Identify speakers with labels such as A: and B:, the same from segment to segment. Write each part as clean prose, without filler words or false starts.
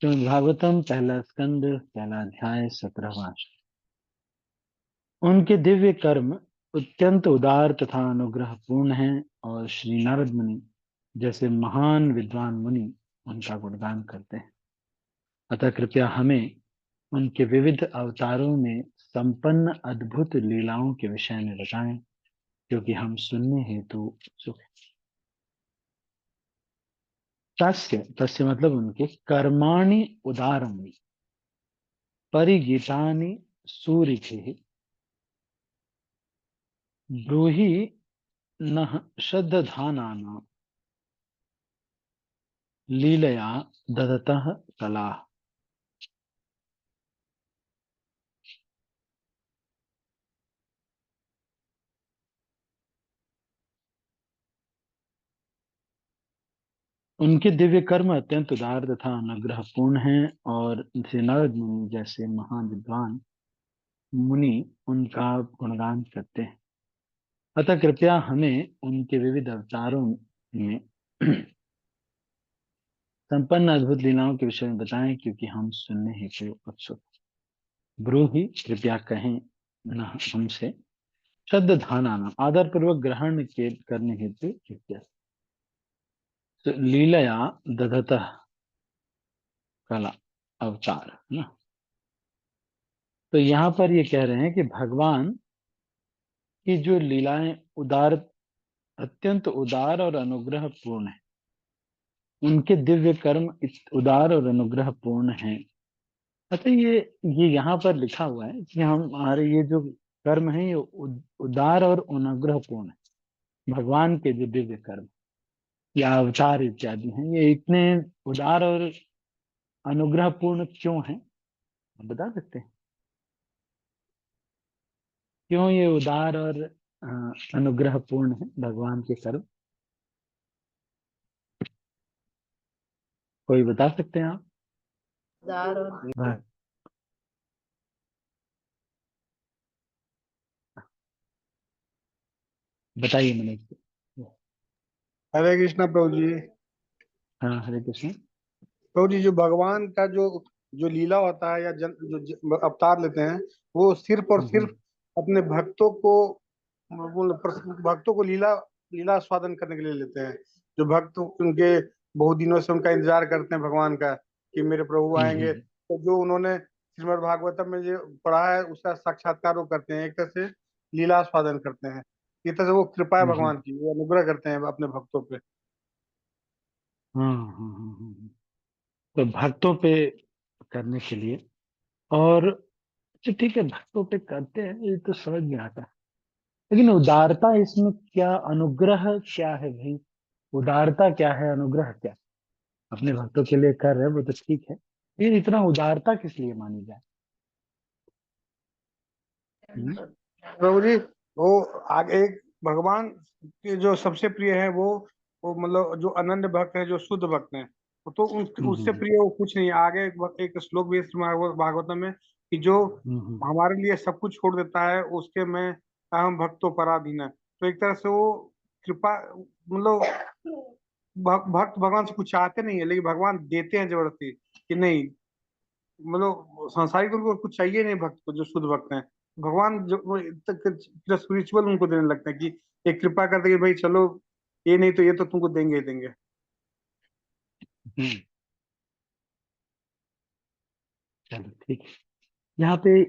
A: श्रीमद् भागवतम पहला स्कंद पहला अध्याय 17वां। उनके दिव्य कर्म अत्यंत उदार तथा अनुग्रह पूर्ण हैं और श्री नारद मुनि जैसे महान विद्वान मुनि उनका गुणगान करते हैं। अतः कृपया हमें उनके विविध अवतारों में संपन्न अद्भुत लीलाओं के विषय में बताएं, क्योंकि हम सुनने हेतु उत्सुक हैं। तस्य तस्य मतलब उनके कर्माणि उदारमणि परिगीतानि सूरिभिः ब्रूहि नः श्रद्धानानां लीलया ददतः कला। उनके दिव्य कर्म अत्यंत उदार तथा अनुग्रह पूर्ण हैं और श्री नारद मुनि जैसे महान विद्वान मुनि उनका गुणगान करते हैं। अतः कृपया हमें उनके विविध अवतारों में संपन्न अद्भुत लीलाओं के विषय में बताएं, क्योंकि हम सुनने हेतु उत्सुक। ब्रूहि कृपया कहें न हमसे श्रद्धानानां आदर पूर्वक ग्रहण के करने हेतु जिज्ञासा। तो लीलया दधतः कला अवतार है ना। तो यहाँ पर ये कह रहे हैं कि भगवान की जो लीलाएं उदार अत्यंत उदार और अनुग्रह पूर्ण है, उनके दिव्य कर्म उदार और अनुग्रह पूर्ण हैं। अच्छा, ये यहाँ पर लिखा हुआ है कि हमारे ये जो कर्म है ये उदार और अनुग्रह पूर्ण है। भगवान के जो दिव्य कर्म या अवतार इत्यादि हैं ये इतने उदार और अनुग्रह पूर्ण क्यों हैं, आप बता सकते हैं? क्यों ये उदार और अनुग्रह पूर्ण है भगवान के कर्म? कोई बता सकते हैं आप?
B: दार और
A: हाँ, बताइए मनोज जी।
C: हरे कृष्णा प्रभु जी।
A: हाँ, हरे कृष्ण।
C: प्रभु जी, जो भगवान का जो जो लीला होता है या अवतार लेते हैं, वो सिर्फ और
A: हम्म,
C: सिर्फ अपने भक्तों को भक्तों को लीला लीला स्वादन करने के लिए लेते हैं। जो भक्त उनके बहुत दिनों से उनका इंतजार करते हैं भगवान का कि मेरे प्रभु
A: हम्म,
C: आएंगे, तो जो उन्होंने श्रीमद् भागवतम में जो पढ़ा है उसका साक्षात्कार वो करते हैं, एक तरह से लीला स्वादन करते हैं। एक तरह से वो कृपा है
A: हम्म,
C: भगवान की, वो अनुग्रह करते हैं अपने भक्तों पे।
A: हाँ, हाँ, हाँ, हाँ। तो भक्तों पे करने के लिए और अच्छा, ठीक है, भक्तों पे करते हैं ये तो समझ में आता है, लेकिन उदारता इसमें क्या, अनुग्रह क्या है भाई? उदारता क्या है, अनुग्रह क्या है? अपने भक्तों के लिए कर रहे हैं वो तो ठीक है, ये इतना उदारता किस लिए मानी जाए? हम्म,
C: प्रभु जी, वो आगे एक भगवान के जो सबसे प्रिय है वो मतलब जो अनन्य भक्त है, जो शुद्ध भक्त है, तो
A: हम्म,
C: उससे प्रिय वो कुछ नहीं। आगे एक श्लोक भी है श्रीमद् भागवतम में कि जो
A: हम्म,
C: हमारे लिए सब कुछ छोड़ देता है उसके मैं अहम भक्तों पराधीन है। तो एक तरह से वो कृपा मतलब भक्त भगवान से कुछ चाहते नहीं है, लेकिन भगवान देते हैं जबरदस्ती कि नहीं, मतलब सांसारिक उनको कुछ चाहिए नहीं भक्त को, जो शुद्ध भक्त हैं भगवान जो स्पिरिचुअल उनको देने लगते हैं कि एक कृपा करते हैं कि भाई चलो, ये नहीं तो ये तो तुमको देंगे ही देंगे।
A: हम्म। चलो ठीक है। यहाँ पे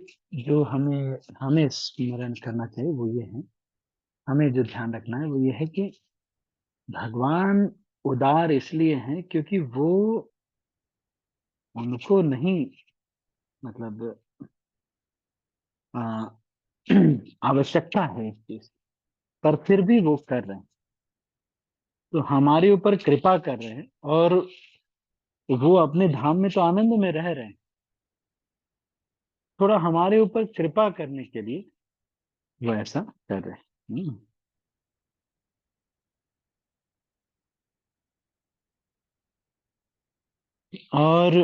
A: जो हमें हमें स्मरण करना चाहिए वो ये है, हमें जो ध्यान रखना है वो ये है कि भगवान उदार इसलिए हैं क्योंकि वो उनको नहीं, मतलब आ, आवश्यकता है इस चीज, पर फिर भी वो कर रहे हैं, तो हमारे ऊपर कृपा कर रहे हैं और वो अपने धाम में तो आनंद में रह रहे हैं, थोड़ा हमारे ऊपर कृपा करने के लिए वो ऐसा कर रहे हैं। और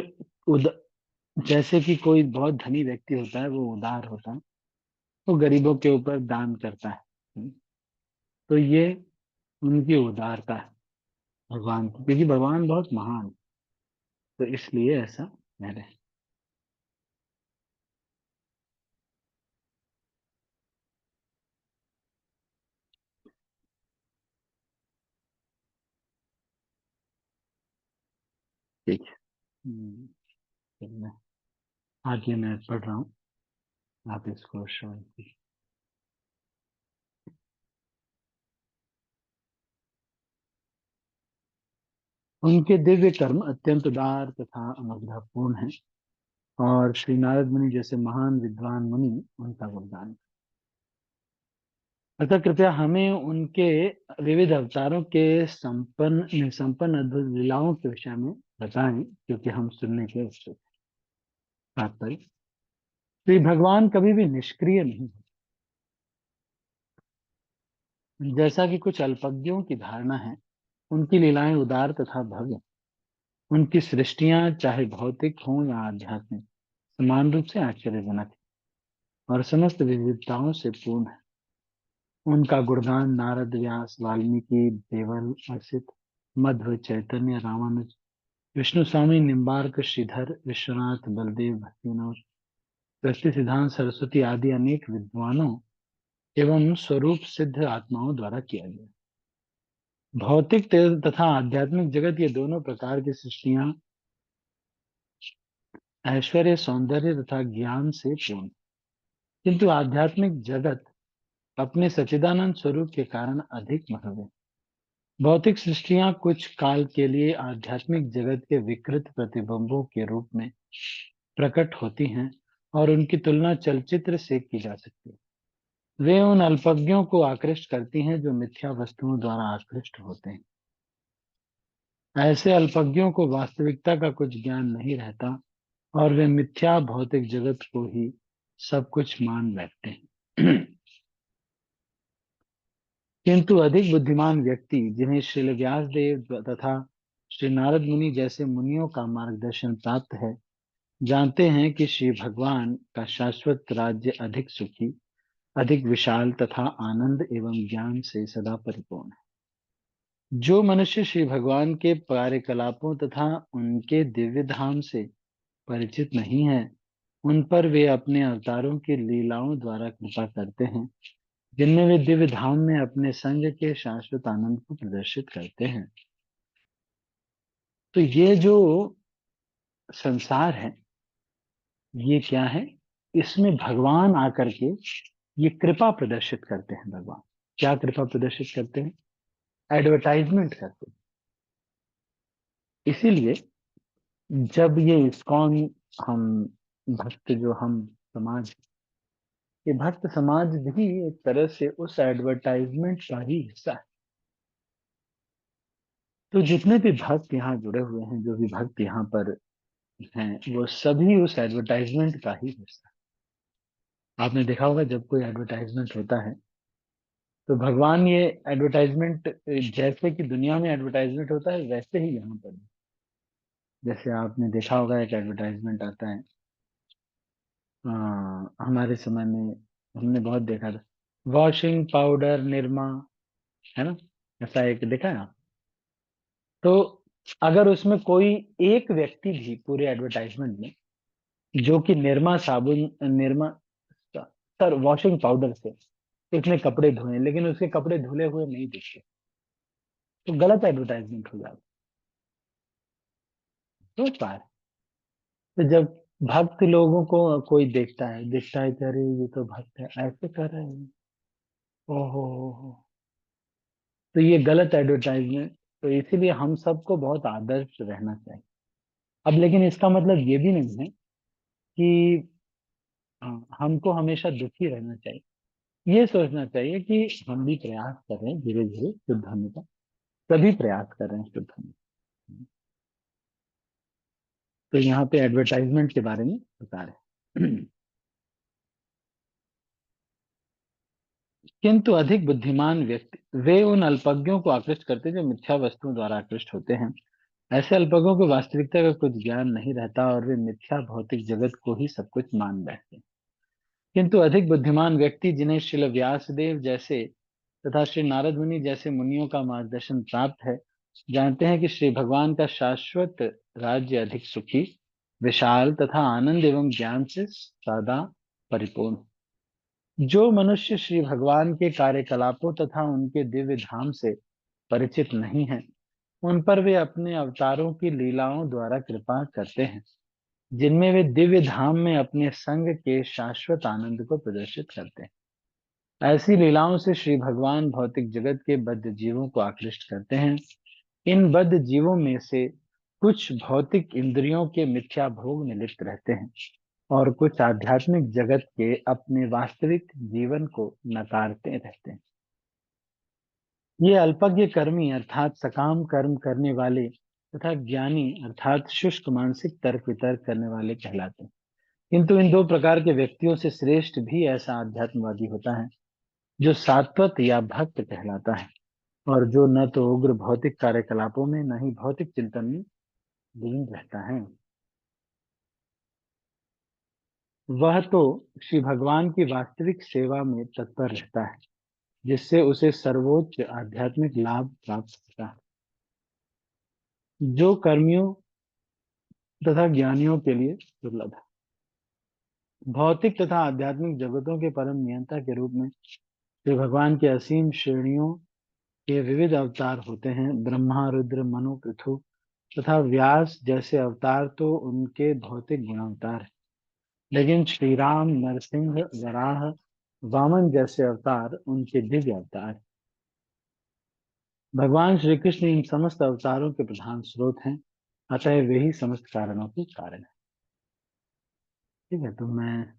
A: उद जैसे कि कोई बहुत धनी व्यक्ति होता है, वो उदार होता है, वो गरीबों के ऊपर दान करता है। तो ये उनकी उदारता है भगवान की, क्योंकि भगवान बहुत महान है। तो इसलिए ऐसा कह रहे हैं। ठीक है। फिर मैं आगे मैं पढ़ रहा हूँ, आप इसको श्रवण कीजिए। उनके दिव्य कर्म अत्यंत उदार तथा अनुग्रहपूर्ण हैं, और श्री नारद मुनि जैसे महान विद्वान मुनि उनका गुणगान। अतः कृपया हमें उनके विविध अवतारों के संपन्न अद्भुत लीलाओं के विषय में बताएं, क्योंकि हम सुनने के उत्सुक हैं। तात्पर्य, श्री भगवान कभी भी निष्क्रिय नहीं है, जैसा कि कुछ अल्पज्ञों की धारणा है। उनकी लीलाएं उदार तथा भव्य, उनकी सृष्टियां चाहे भौतिक हों या आध्यात्मिक, समान रूप से आश्चर्यजनक है और समस्त विविधताओं से पूर्ण है। उनका गुणगान नारद, व्यास, वाल्मीकि, देवल, असित, मध्व, चैतन्य, रामानुज, विष्णु स्वामी, निम्बार्क, श्रीधर, विश्वनाथ, बलदेव, भक्तिविनोद, कृष्ण सिद्धांत सरस्वती आदि अनेक विद्वानों एवं स्वरूप सिद्ध आत्माओं द्वारा किया गया। भौतिक तथा आध्यात्मिक जगत, ये दोनों प्रकार की सृष्टियां ऐश्वर्य, सौंदर्य तथा ज्ञान से पूर्ण, किंतु आध्यात्मिक जगत अपने सच्चिदानंद स्वरूप के कारण अधिक महत्व है। भौतिक सृष्टियां कुछ काल के लिए आध्यात्मिक जगत के विकृत प्रतिबिंबों के रूप में प्रकट होती हैं, और उनकी तुलना चलचित्र से की जा सकती है। वे उन अल्पज्ञों को आकृष्ट करती हैं जो मिथ्या वस्तुओं द्वारा आकृष्ट होते हैं। ऐसे अल्पज्ञों को वास्तविकता का कुछ ज्ञान नहीं रहता, और वे मिथ्या भौतिक जगत को ही सब कुछ मान बैठते हैं। किंतु अधिक बुद्धिमान व्यक्ति, जिन्हें श्री व्यास देव तथा श्री नारद मुनि जैसे मुनियों का मार्गदर्शन प्राप्त है, जानते हैं कि श्री भगवान का शाश्वत राज्य अधिक सुखी, अधिक विशाल तथा आनंद एवं ज्ञान से सदा परिपूर्ण है। जो मनुष्य श्री भगवान के कार्यकलापों तथा उनके दिव्य धाम से परिचित नहीं है, उन पर वे अपने अवतारों की लीलाओं द्वारा कृपा करते हैं, जिनमें वे दिव्य धाम में अपने संग के शाश्वत आनंद को प्रदर्शित करते हैं। तो ये जो संसार है, ये क्या है? इसमें भगवान आकर के ये कृपा प्रदर्शित करते हैं। भगवान क्या कृपा प्रदर्शित करते हैं? एडवर्टाइजमेंट करते हैं। इसीलिए जब ये इस्कॉन, हम भक्त जो हम समाज, ये भक्त समाज भी एक तरह से उस एडवर्टाइजमेंट का ही हिस्सा है। तो जितने भी भक्त यहाँ जुड़े हुए हैं, जो भी भक्त यहाँ पर हैं, वो सभी उस एडवर्टाइजमेंट का ही हिस्सा है। आपने देखा होगा जब कोई एडवर्टाइजमेंट होता है, तो भगवान ये एडवर्टाइजमेंट, जैसे कि दुनिया में एडवर्टाइजमेंट होता है वैसे ही यहाँ पर भी। जैसे आपने देखा होगा एक एडवर्टाइजमेंट आता है, हमारे समय में हमने बहुत देखा था, वॉशिंग पाउडर निरमा, है ना? ऐसा एक देखा है आप? तो अगर उसमें कोई एक व्यक्ति भी पूरे एडवर्टाइजमेंट में, जो कि निरमा साबुन, निरमा सर वॉशिंग पाउडर से उसने कपड़े धोए, लेकिन उसके कपड़े धुले हुए नहीं दिखते, तो गलत एडवर्टाइजमेंट हो जाता। सोच पा रहे? तो जब भक्त लोगों को कोई देखता है कि अरे ये तो भक्त है, ऐसे कर रहे हैं, ओहो हो, तो ये गलत एडवर्टाइजमेंट। तो इसीलिए हम सबको बहुत आदर्श रहना चाहिए। अब लेकिन इसका मतलब ये भी नहीं है कि हमको हमेशा दुखी रहना चाहिए। ये सोचना चाहिए कि हम भी प्रयास कर रहे हैं धीरे धीरे शुद्ध होने का, सभी प्रयास कर रहे हैं शुद्ध होने का। तो यहाँ पे एडवर्टाइजमेंट के बारे में बता रहे हैं। किंतु अधिक बुद्धिमान व्यक्ति, वे उन अल्पज्ञों को आकृष्ट करते हैं जो मिथ्या वस्तुओं द्वारा आकृष्ट होते हैं। ऐसे अल्पज्ञों को वास्तविकता का कुछ ज्ञान नहीं रहता, और वे मिथ्या भौतिक जगत को ही सब कुछ मान बैठते हैं। किंतु अधिक बुद्धिमान व्यक्ति, जिन्हें श्री व्यासदेव जैसे तथा श्री नारद मुनि जैसे मुनियों का मार्गदर्शन प्राप्त है, जानते हैं कि श्री भगवान का शाश्वत राज्य अधिक सुखी, विशाल तथा आनंद एवं ज्ञान से सदा परिपूर्ण। जो मनुष्य श्री भगवान के कार्यकलापों तथा उनके दिव्य धाम से परिचित नहीं है, उन पर वे अपने अवतारों की लीलाओं द्वारा कृपा करते हैं, जिनमें वे दिव्य धाम में अपने संग के शाश्वत आनंद को प्रदर्शित करते हैं। ऐसी लीलाओं से श्री भगवान भौतिक जगत के बद्ध जीवों को आकृष्ट करते हैं। इन बद्ध जीवों में से कुछ भौतिक इंद्रियों के मिथ्या भोग में लिप्त रहते हैं और कुछ आध्यात्मिक जगत के अपने वास्तविक जीवन को नकारते रहते हैं। ये अल्पज्ञ कर्मी अर्थात सकाम कर्म करने वाले तथा ज्ञानी अर्थात शुष्क मानसिक तर्क वितर्क करने वाले कहलाते हैं। किंतु इन दो प्रकार के व्यक्तियों से श्रेष्ठ भी ऐसा आध्यात्मवादी होता है जो सात्वत या भक्त कहलाता है, और जो न तो उग्र भौतिक कार्यकलापों में न ही भौतिक चिंतन में लीन रहता है। वह तो श्री भगवान की वास्तविक सेवा में तत्पर रहता है, जिससे उसे सर्वोच्च आध्यात्मिक लाभ प्राप्त होता है, जो कर्मियों तथा ज्ञानियों के लिए दुर्लभ है। भौतिक तथा आध्यात्मिक जगतों के परम नियंता के रूप में श्री भगवान की असीम श्रेणियों के विविध अवतार होते हैं। ब्रह्मा, रुद्र, मनु, पृथु तथा व्यास जैसे अवतार तो उनके भौतिक गुणावतार हैं, लेकिन श्री राम, नरसिंह, वराह, वामन जैसे अवतार उनके दिव्य अवतार हैं। भगवान श्री कृष्ण इन समस्त अवतारों के प्रधान स्रोत हैं, अतः वे ही समस्त कारणों के कारण है। ठीक है, तो मैं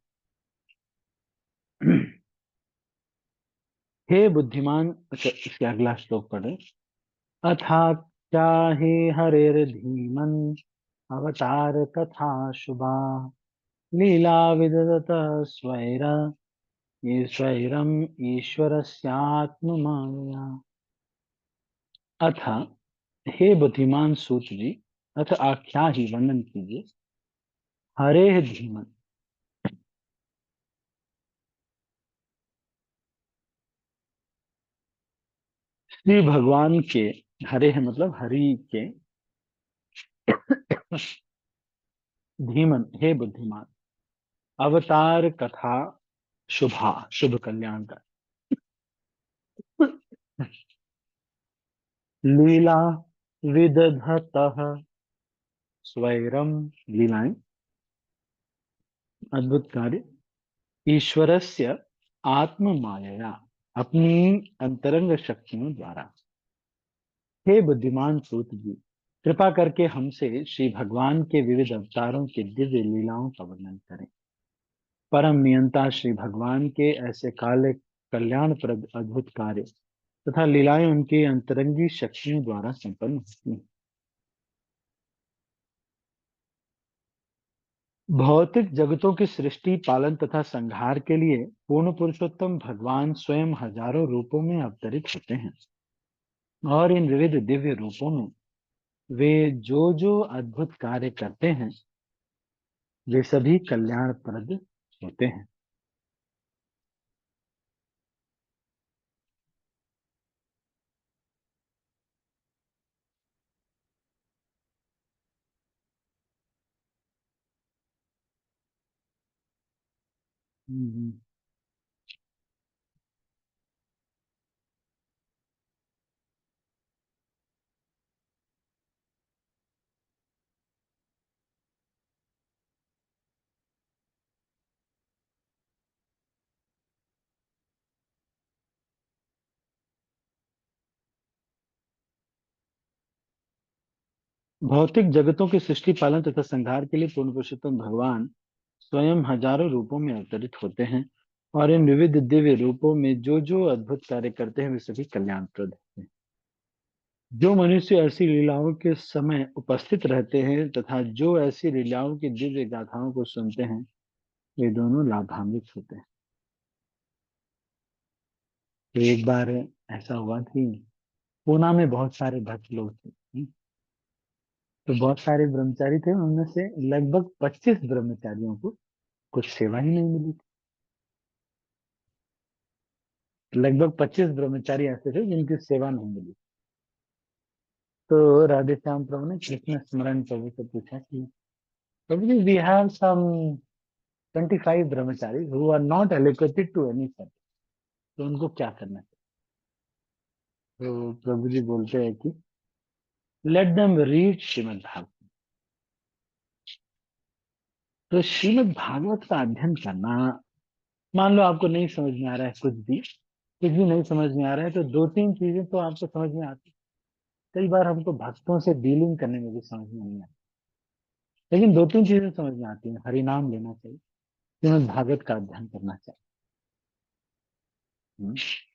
A: हे बुद्धिमान, अच्छा इसके अगला श्लोक पढ़े। अथा चाहे हरेर धीमन अवतार कथा शुभा लीला विदधत स्वैर स्वैरम ईश्वरस्यात्म माया। अथ हे बुद्धिमान सूत जी, अथ आख्या ही वर्णन कीजिए। हरे धीमन, श्री भगवान के, हरे है मतलब हरि के, धीमन हे बुद्धिमान, अवतार कथा शुभा शुभ कल्याण का, लीला विदधतः स्वैरम लीलाएं, अद्भुत कार्य, ईश्वरस्य आत्म माया अपनी अंतरंग शक्तियों द्वारा। हे बुद्धिमान सूत जी, कृपा करके हमसे श्री भगवान के विविध अवतारों के दिव्य लीलाओं का वर्णन करें। परम नियंता श्री भगवान के ऐसे काले कल्याणप्रद अद्भुत कार्य तथा लीलाएं उनकी अंतरंगी शक्तियों द्वारा संपन्न होती हैं। भौतिक जगतों की सृष्टि, पालन तथा संहार के लिए पूर्ण पुरुषोत्तम भगवान स्वयं हजारों रूपों में अवतरित होते हैं, और इन विविध दिव्य रूपों में वे जो जो अद्भुत कार्य करते हैं वे सभी कल्याणप्रद होते हैं। हम्म। भौतिक जगतों की सृष्टि, पालन तथा संहार के लिए पूर्ण पुरुषोत्तम भगवान स्वयं हजारों रूपों में अवतरित होते हैं, और इन विविध दिव्य रूपों में जो जो अद्भुत कार्य करते हैं वे सभी कल्याणप्रद होते हैं। जो मनुष्य ऐसी लीलाओं के समय उपस्थित रहते हैं तथा जो ऐसी लीलाओं की दिव्य गाथाओं को सुनते हैं वे दोनों लाभान्वित होते हैं। तो एक बार ऐसा हुआ कि पूना में बहुत सारे भक्त लोग थे। तो बहुत सारे ब्रह्मचारी थे, उनमें से लगभग 25 ब्रह्मचारियों को कुछ सेवा ही नहीं मिली थी। लगभग 25 ब्रह्मचारी ऐसे थे जिनकी सेवा नहीं मिली। तो राधे श्याम प्रभु ने कृष्ण स्मरण प्रभु से पूछा कि प्रभु जी, we have some 25 brahmachari who are not allocated to any sect, तो उनको क्या करना चाहिए? तो प्रभु जी बोलते हैं कि let them read Shrimad Bhagavat. तो श्रीमद् भागवत का अध्ययन करना, मान लो आपको नहीं समझ में आ रहा है, कुछ भी नहीं समझ में आ रहा है, तो दो तीन चीजें तो आपको समझ में आती। कई बार हमको भक्तों से डीलिंग करने में भी समझ में नहीं आती, लेकिन दो तीन चीजें समझ में आती हैं। हरि नाम लेना चाहिए, श्रीमद् भागवत का अध्ययन करना चाहिए।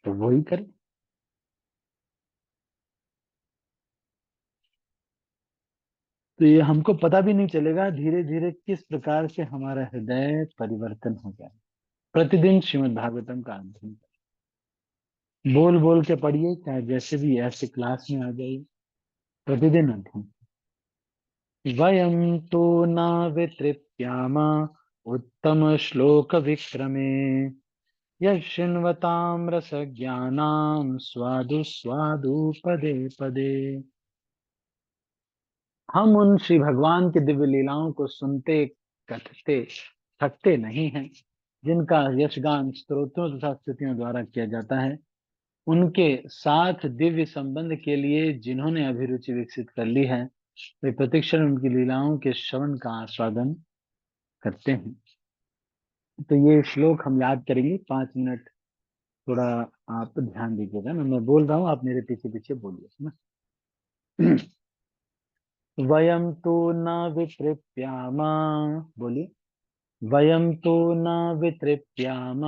A: तो वही करें। तो ये हमको पता भी नहीं चलेगा धीरे धीरे किस प्रकार से हमारा हृदय परिवर्तन हो जाए। प्रतिदिन श्रीमद् भागवतम का अध्ययन करें, बोल बोल के पढ़िए, चाहे जैसे भी ऐसे क्लास में आ जाइए, प्रतिदिन अध्ययन। वयं तो न वितृप्याम उत्तम श्लोक विक्रमे यशृण्वतां रसज्ञानां स्वादु स्वादु पदे पदे। हम उन श्री भगवान के दिव्य लीलाओं को सुनते कथते थकते नहीं हैं, जिनका यशगान स्तोत्रों तथा स्तुतियों द्वारा किया जाता है। उनके साथ दिव्य संबंध के लिए जिन्होंने अभिरुचि विकसित कर ली है, वे प्रतिक्षण उनकी लीलाओं के श्रवण का आस्वादन करते हैं। तो ये श्लोक हम याद करेंगे 5 मिनट। थोड़ा आप ध्यान दीजिएगा ना, मैं बोल रहा हूँ, आप मेरे पीछे पीछे बोलिए ना। वयम तो न वितृप्याम, बोलिए। वयम तो न वितृप्याम,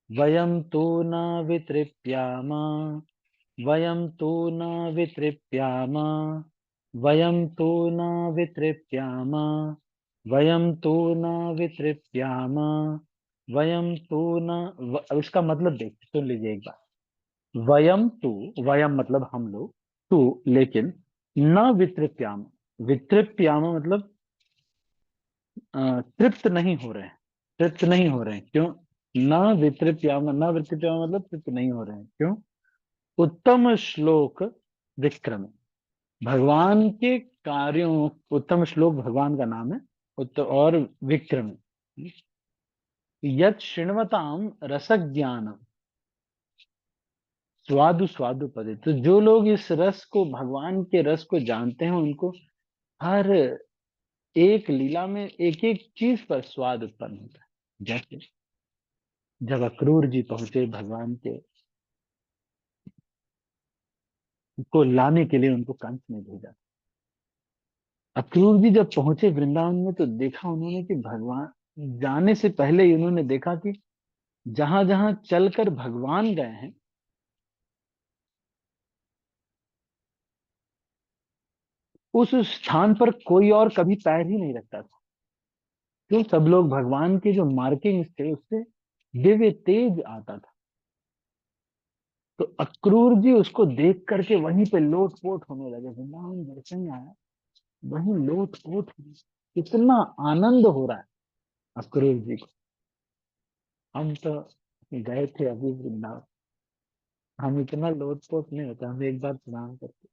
A: वयम तो न वितृप्याम, वयम तो न वितृप्याम, वयम तो न वितृप्याम, वयम तो न वितृप्याम, वयम तो न अब इसका मतलब देख सुन लीजिए एक बार। वयम तो, वयम मतलब हम लोग, तो लेकिन न वितृप्याम, वितृप्याम मतलब तृप्त नहीं हो रहे हैं, तृप्त नहीं हो रहे हैं। क्यों? न वितृप्याम, न वितृप्याम मतलब तृप्त नहीं हो रहे हैं। क्यों? उत्तम श्लोक विक्रम, भगवान के कार्यों, उत्तम श्लोक भगवान का नाम है, और विक्रम यत शृण्वताम रस ज्ञान स्वादु स्वादु पदे। तो जो लोग इस रस को, भगवान के रस को जानते हैं, उनको हर एक लीला में एक एक चीज पर स्वाद उत्पन्न होता है। जैसे जब अक्रूर जी पहुंचे भगवान के को लाने के लिए, उनको कंस ने भेजा। अक्रूर जी जब पहुंचे वृंदावन में, तो देखा उन्होंने कि भगवान जाने से पहले ही उन्होंने देखा कि जहां जहां चलकर भगवान गए हैं, उस स्थान पर कोई और कभी पैर ही नहीं रखता था। क्यों? सब लोग भगवान के जो मार्किंग्स थे उससे दिव्य तेज आता था। तो अक्रूर जी उसको देख करके वहीं पे लोट पोट होने लगे। वृंदावन दर्शन आया, वहीं लोट पोट, कितना आनंद हो रहा है अक्रूर जी को। हम तो गए थे अभी वृंदावन, हम इतना लोट पोट नहीं होता, हम एक बार प्रणाम करते।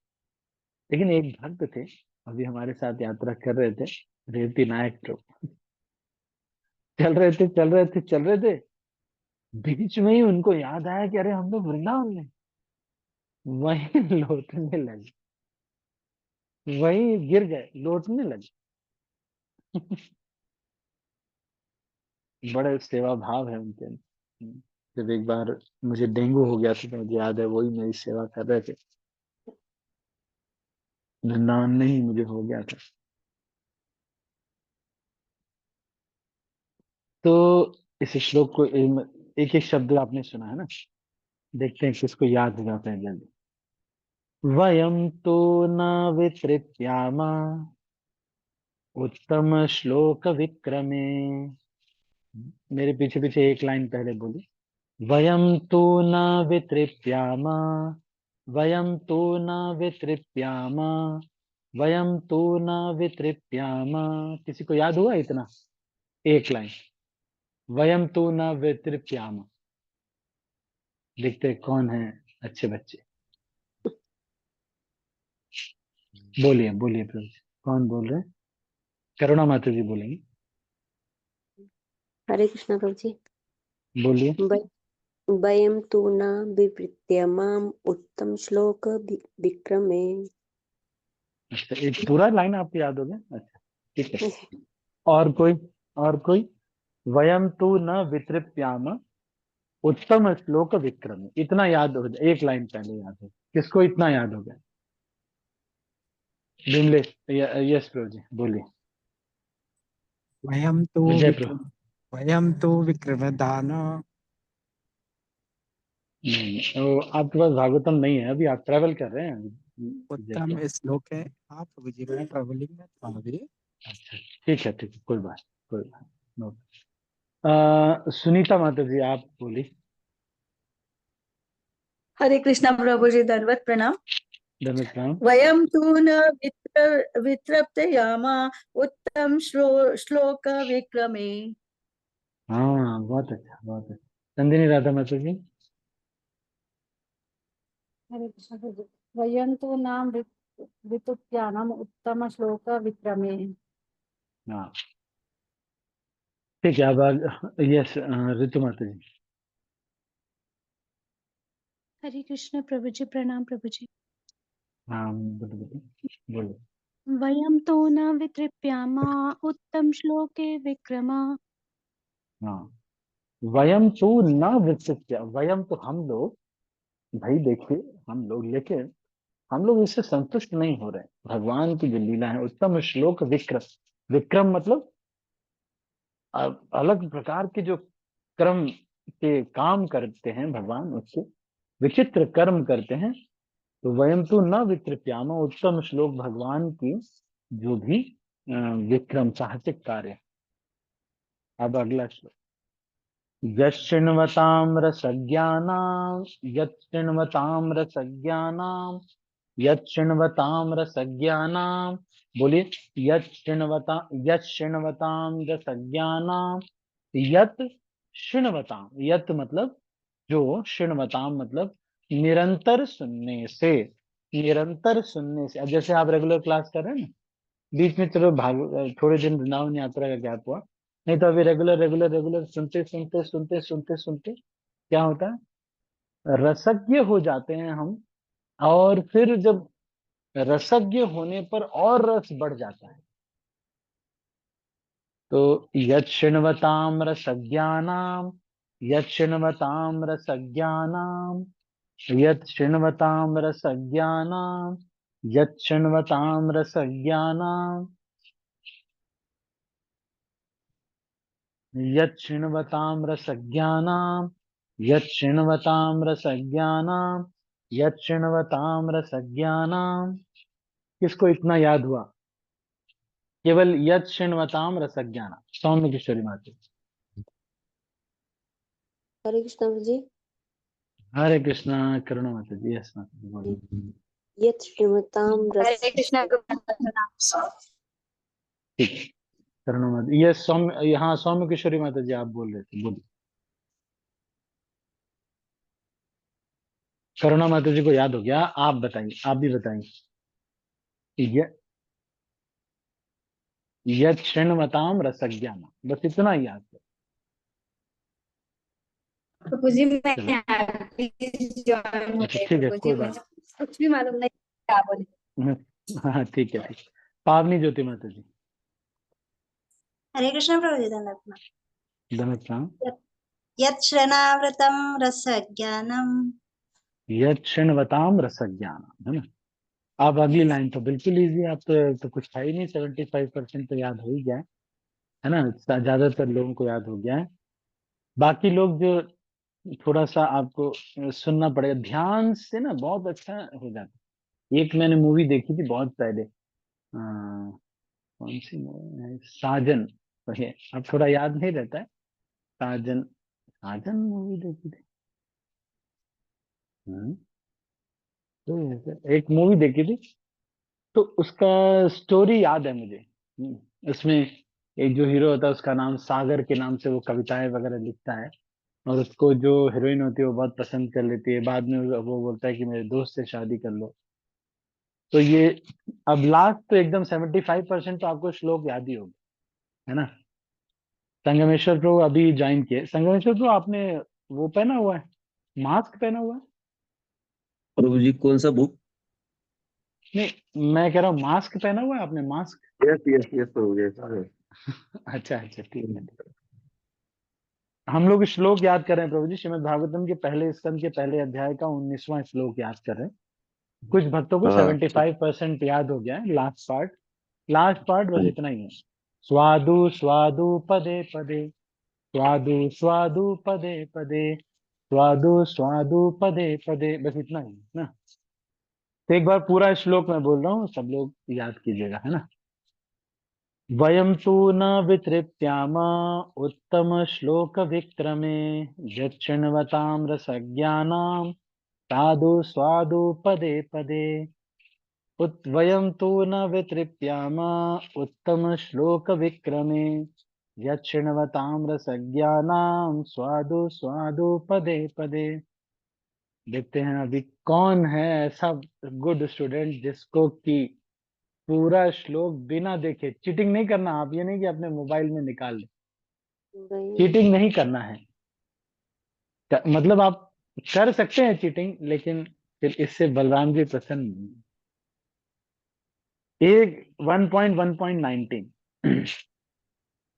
A: लेकिन एक भक्त थे, अभी हमारे साथ यात्रा कर रहे थे, रेवती नायक प्रभु, चल रहे थे चल रहे थे चल रहे थे, बीच में ही उनको याद आया कि अरे हम लोग वृंदावन में, वहीं लौटने लगे, वहीं गिर गए, लौटने लगे। बड़े सेवा भाव है उनके अंदर। जब एक बार मुझे डेंगू हो गया था, तो मुझे याद है वही मेरी सेवा कर रहे थे, वृंदावन में ही मुझे हो गया था। तो इस श्लोक को एक एक शब्द आपने सुना है ना, देखते हैं किसको याद हो जाता है जल्दी। वयम तो न वितृप्याम उत्तम श्लोक विक्रमे, मेरे पीछे पीछे एक लाइन पहले बोली। वयम तो न वितृप्याम, वयम तो न वितृप्याम, वयम तो न वितृप्याम। किसी को याद हुआ इतना? एक लाइन, वयम तो न वितृप्याम। देखते हैं कौन है अच्छे बच्चे। बोलिए बोलिए प्रभु जी। कौन बोल रहे हैं? करुणा माता जी बोलेंगे।
B: हरे कृष्णा प्रभु जी।
A: बोलिए।
B: वयम तु न विवृत्य माम उत्तम श्लोक विक्रमे।
A: अच्छा, एक पूरा लाइन आपको याद हो गया? अच्छा, ठीक है। और कोई? और कोई? वयम तु न वितृप्याम उत्तम श्लोक विक्रम, इतना याद हो जाए, एक लाइन पहले याद हो। किसको इतना याद हो गया? विमलेश, यस प्रभु जी बोलिए।
D: वयम तो
A: विजय प्रभु।
D: वयम तो विक्रमदान
A: नहीं, तो आपके पास भागवतम नहीं है अभी, आप ट्रैवल कर रहे हैं अभी। विजय
D: उत्तम
A: प्रभु।
D: श्लोक है। आप प्रभु जी, मैं ट्रेवलिंग में था अभी।
A: अच्छा, ठीक है, कोई बात, कोई बात। नो। सुनीता माता जी आप बोली।
E: हरे कृष्णा प्रभु जी, दंडवत प्रणाम।
A: धन्यवाद प्रणाम।
E: वयम तु न वित्रप्तयामा उत्तम श्लोक विक्रमे।
A: हाँ, बहुत अच्छा, बहुत अच्छा। नंदिनी राधा माता जी।
F: हरे कृष्ण प्रभु। वयं तु नाम वितुप्यानाम उत्तम श्लोक विक्रमे।
A: हाँ, ठीक है। अब यस, ऋतु माता जी।
G: हरे कृष्ण प्रभु जी, प्रणाम प्रभु जी।
A: हाँ, बोलिए।
G: वयम तो न वितृप्यामा उत्तम श्लोके विक्रमा।
A: हाँ, वयम तो न विकसित, वयम तो हम लोग, भाई देखिए, हम लोग, लेकिन हम लोग इससे संतुष्ट नहीं हो रहे। भगवान की जो लीला है, उत्तम श्लोक विक्रम, विक्रम मतलब अलग प्रकार के जो कर्म के काम करते हैं भगवान, उसके विचित्र कर्म करते हैं। तो वयम तो न वितृप्यामा, उत्तम श्लोक भगवान की जो भी विक्रम साहसिक कार्य। अब अगला श्लोक। यच्छृण्वतां रसज्ञानां, यच्छृण्वतां रसज्ञानां, यच्छृण्वतां रसज्ञानां, बोलिए। यच्छृण्वतां रसज्ञानां, यत् शृण्वतां, यत् मतलब जो, शृण्वताम मतलब निरंतर सुनने से, निरंतर सुनने से। अब जैसे आप रेगुलर क्लास कर रहे हैं ना, बीच में चलो भाग, थोड़े दिन वृंदावन यात्रा का गैप हुआ, नहीं तो अभी रेगुलर रेगुलर रेगुलर सुनते सुनते सुनते सुनते सुनते क्या होता है, रसज्ञ हो जाते हैं हम। और फिर जब रसज्ञ होने पर और रस बढ़ जाता है। तो यत् शृण्वताम रसज्ञानाम, यत् शृण्वताम रसज्ञानाम, यत् शृण्वतां रसज्ञानां, यत् शृण्वतां रसज्ञानां, यत् शृण्वतां रसज्ञानां, यत् शृण्वतां रसज्ञानां, यत् शृण्वतां रसज्ञानां। किसको इतना याद हुआ? केवल यत् शृण्वतां रसज्ञानां। सौम्य किशोरी माता।
B: हरे कृष्णा प्रभु जी।
A: हरे कृष्णा। करुणा माता जी, यस माता जी बोलिए।
B: यत् श्रीमतां
E: हरे कृष्णा प्रणाम।
A: ठीक है, करुणा माता, ये सौम्य, यहाँ सौम्य किशोरी माता जी आप बोल रहे थे, बोलिए। करुणा माता जी को याद हो गया, आप बताइए, आप भी बताइए। य- यत् शृण्वताम रसज्ञानम, बस इतना ही याद है।
E: प्रभु जी मैं
A: चलो,
E: ज्वाइन हो
A: अच्छा
E: गई
A: ठीक है,
E: प्रभु जी,
A: कोई बात
E: मुझे कुछ भी मालूम नहीं क्या बोले।
A: नहीं। हाँ ठीक है, ठीक है। पावनी ज्योति माता जी।
H: हरे कृष्ण प्रभु जी, धन्यवाद।
A: धन्यवाद।
H: यत् श्रणावृतं रसज्ञानं
A: यत् शृण्वताम रसज्ञानम, है ना। अब अगली लाइन तो बिल्कुल इजी, आप तो कुछ है ही नहीं, 75% तो याद हो ही गया है ना, ज्यादातर लोगों को याद हो गया है। बाकी लोग जो, थोड़ा सा आपको सुनना पड़ेगा ध्यान से ना, बहुत अच्छा हो जाता है। एक मैंने मूवी देखी थी बहुत पहले, कौन सी मूवी है, साजन। तो ये अब थोड़ा याद नहीं रहता है। साजन, साजन मूवी देखी थी। तो एक मूवी देखी थी, तो उसका स्टोरी याद है मुझे। उसमें एक जो हीरो होता है, उसका नाम सागर के नाम से वो कविताएं वगैरह लिखता है। और उसको जो हीरोइन होती है वो बहुत पसंद कर लेती है, बाद में वो बोलता है कि मेरे दोस्त से शादी कर लो। तो ये अब लास्ट तो एकदम 75% तो आपको श्लोक याद ही होगा, है ना। संगमेश्वर प्रभु अभी ज्वाइन किए। संगमेश्वर प्रभु आपने वो पहना हुआ है, मास्क पहना हुआ है?
I: प्रभु जी कौन सा बुक?
A: नहीं, मैं कह रहा हूँ मास्क पहना हुआ है आपने, मास्क?
I: यस यस यस प्रभु जी, yes,
A: अच्छा अच्छा, ठीक है। हम लोग श्लोक याद कर रहे हैं प्रभु जी, श्रीमद् भागवतम के पहले स्कंद के पहले अध्याय का 19वां श्लोक याद कर रहे हैं। कुछ भक्तों को
I: हाँ
A: 75% याद हो गया है, लास्ट पार्ट बस इतना ही है। स्वादु स्वादु पदे पदे, स्वादु स्वादु पदे पदे, स्वादु स्वादु पदे पदे, बस इतना ही है ना। तो एक बार पूरा श्लोक मैं बोल रहा हूँ, सब लोग याद कीजिएगा, है ना। वयं तु न वितृप्याम उत्तम श्लोक विक्रमे, यच्छृण्वतां रसज्ञानां साधु स्वादु पदे पदे। वयं तु न वितृप्याम उत्तम श्लोक विक्रमे, यच्छृण्वतां रसज्ञानां स्वादु स्वादु पदे पदे। देखते हैं अभी कौन है ऐसा गुड स्टूडेंट जिसको कि पूरा श्लोक बिना देखे, चीटिंग नहीं करना आप, ये नहीं कि अपने मोबाइल में निकाल ले,
B: वयम
A: चीटिंग नहीं करना है। मतलब आप कर सकते हैं चीटिंग, लेकिन फिर इससे बलराम जी प्रसन्न नहीं हैं। एक 1.1.19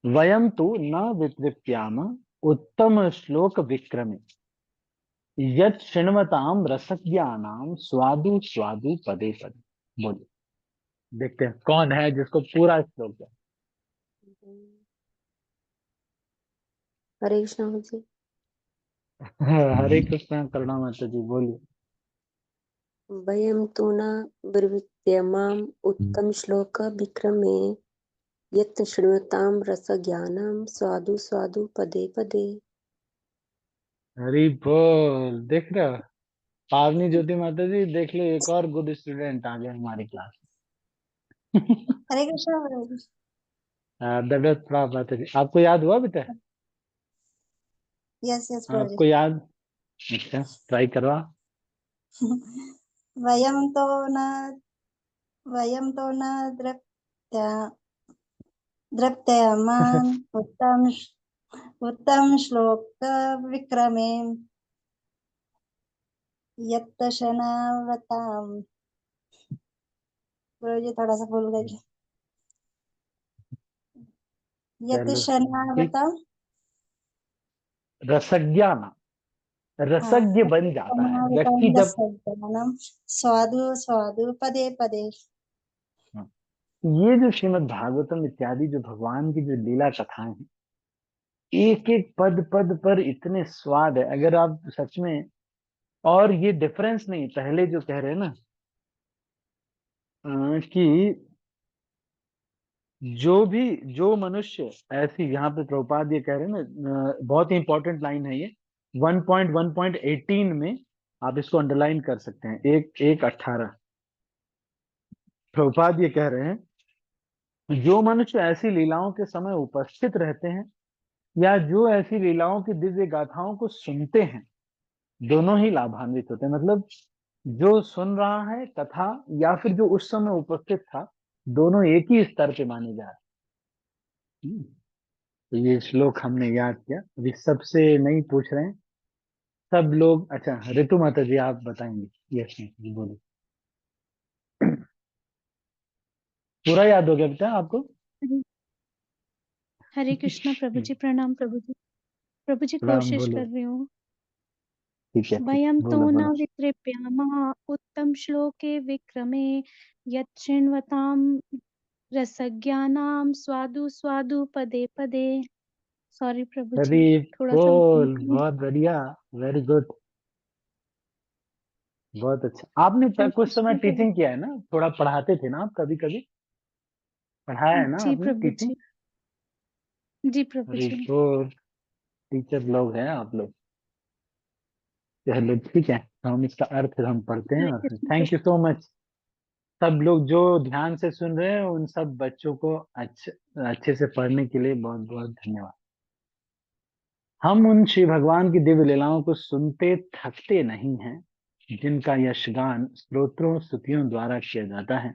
A: वयम तु न वितृप्याम उत्तम श्लोक विक्रमे, यत् शृण्वताम रसज्ञानाम स्वादु स्वादु पदे पदे। बोलिए, देखते हैं कौन है जिसको पूरा श्लोक है।
B: हरे कृष्णा जी।
A: हरे कृष्णा करुणा माता जी, बोलिए।
B: वयं तु न विवृत्यमाम् उत्तम श्लोक विक्रमे, यत् शृण्वतां रसज्ञानं स्वादु स्वादु पदे पदे।
A: हरी बोल। देख रहे हो पावनी ज्योति माता जी, देख लो एक और गुड स्टूडेंट आ गए हमारी क्लास में।
H: हरे कृष्णा प्रभु जी।
A: दंडवत प्रणाम माता जी। आपको याद हुआ बेटा?
H: यस यस प्रभु
A: आपको याद? अच्छा, ट्राई करवा।
H: जी। वयं तो न वयं तो न द्रप्त्या द्रप्यमाम् उत्तम श्लोक विक्रमे, यत् शृण्वताम्। प्रभु जी थोड़ा सा भूल गई। यत्
A: चलो ठीक।
H: शृण्वताम्।
A: रसज्ञान,
H: हाँ,
A: रसज्ञ बन जाता है व्यक्ति जब।
H: स्वादु स्वादु पदे पदे।
A: ये जो श्रीमद् भागवतम इत्यादि जो भगवान की जो लीला कथाएं हैं, एक एक पद पद पर इतने स्वाद है, अगर आप सच में। और ये डिफरेंस नहीं, पहले जो कह रहे हैं ना कि जो मनुष्य ऐसी, यहाँ पे प्रभुपाद ये कह रहे हैं ना, बहुत ही इंपॉर्टेंट लाइन है ये, 1.1.18 में आप इसको अंडरलाइन कर सकते हैं, 1:18। प्रभुपाद ये कह रहे हैं, जो मनुष्य ऐसी लीलाओं के समय उपस्थित रहते हैं या जो ऐसी लीलाओं की दिव्य गाथाओं को सुनते हैं, दोनों ही लाभान्वित होते हैं। मतलब जो सुन रहा है कथा या फिर जो उस समय उपस्थित था, दोनों एक ही स्तर पे माने जा रहे हैं। तो ये श्लोक हमने याद किया। अभी सबसे नहीं पूछ रहे हैं सब लोग। अच्छा ऋतु माता जी आप बताएंगे? यस जी बोलिए। पूरा याद हो गया बेटा आपको?
G: हरे हरे कृष्णा प्रभु जी, प्रणाम प्रभु जी। प्रभु जी
A: राम
G: कोशिश
A: बोलो।
G: कर रही हूँ।
A: ठीक है,
G: वयं तु
A: बोलो
G: न
A: बोलो।
G: वितृप्यामः उत्तम श्लोके विक्रमे, यत् शृण्वतां रसज्ञानां स्वादु स्वादु पदे पदे। सॉरी प्रभु जी,
A: हरी
G: थोड़ा सा भूल
A: बोल,
G: गई।
A: बहुत बढ़िया, वेरी गुड, बहुत अच्छा। आपने
G: हरे
A: कुछ समय
G: कृष्ण प्रभु।
A: टीचिंग किया है ना, थोड़ा पढ़ाते थे ना आप, कभी कभी पढ़ाया है ना
G: जी
A: आपने
G: प्रभु
A: टीचिंग?
G: जी। जी प्रभु
A: हरी
G: जी।
A: बोल, टीचर लोग हैं आप लोग। चलो ठीक है, तो हम इसका अर्थ हम पढ़ते हैं
G: हरे
A: और फिर
G: Krishna
A: thank you
G: Prabhu
A: so much. सब लोग जो ध्यान से सुन रहे हैं उन सब बच्चों को अच्छे से पढ़ने के लिए बहुत बहुत धन्यवाद। हम उन श्री भगवान की दिव्य लीलाओं को सुनते थकते नहीं हैं, जिनका यशगान स्तोत्रों स्तुतियों द्वारा किया जाता है,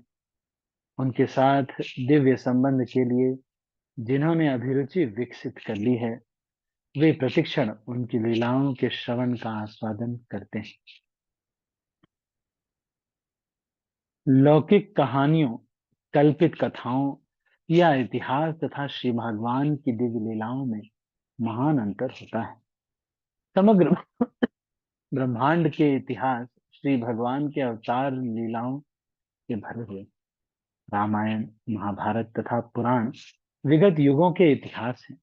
A: उनके साथ दिव्य संबंध के लिए जिन्होंने अभिरुचि विकसित कर ली है, वे प्रतिक्षण उनकी लीलाओं के श्रवण का आस्वादन करते हैं। लौकिक कहानियों, कल्पित कथाओं या इतिहास तथा श्री भगवान की दिव्य लीलाओं में महान अंतर होता है। समग्र ब्रह्मांड के इतिहास श्री भगवान के अवतार लीलाओं से भरे हुए। रामायण, महाभारत तथा पुराण विगत युगों के इतिहास हैं,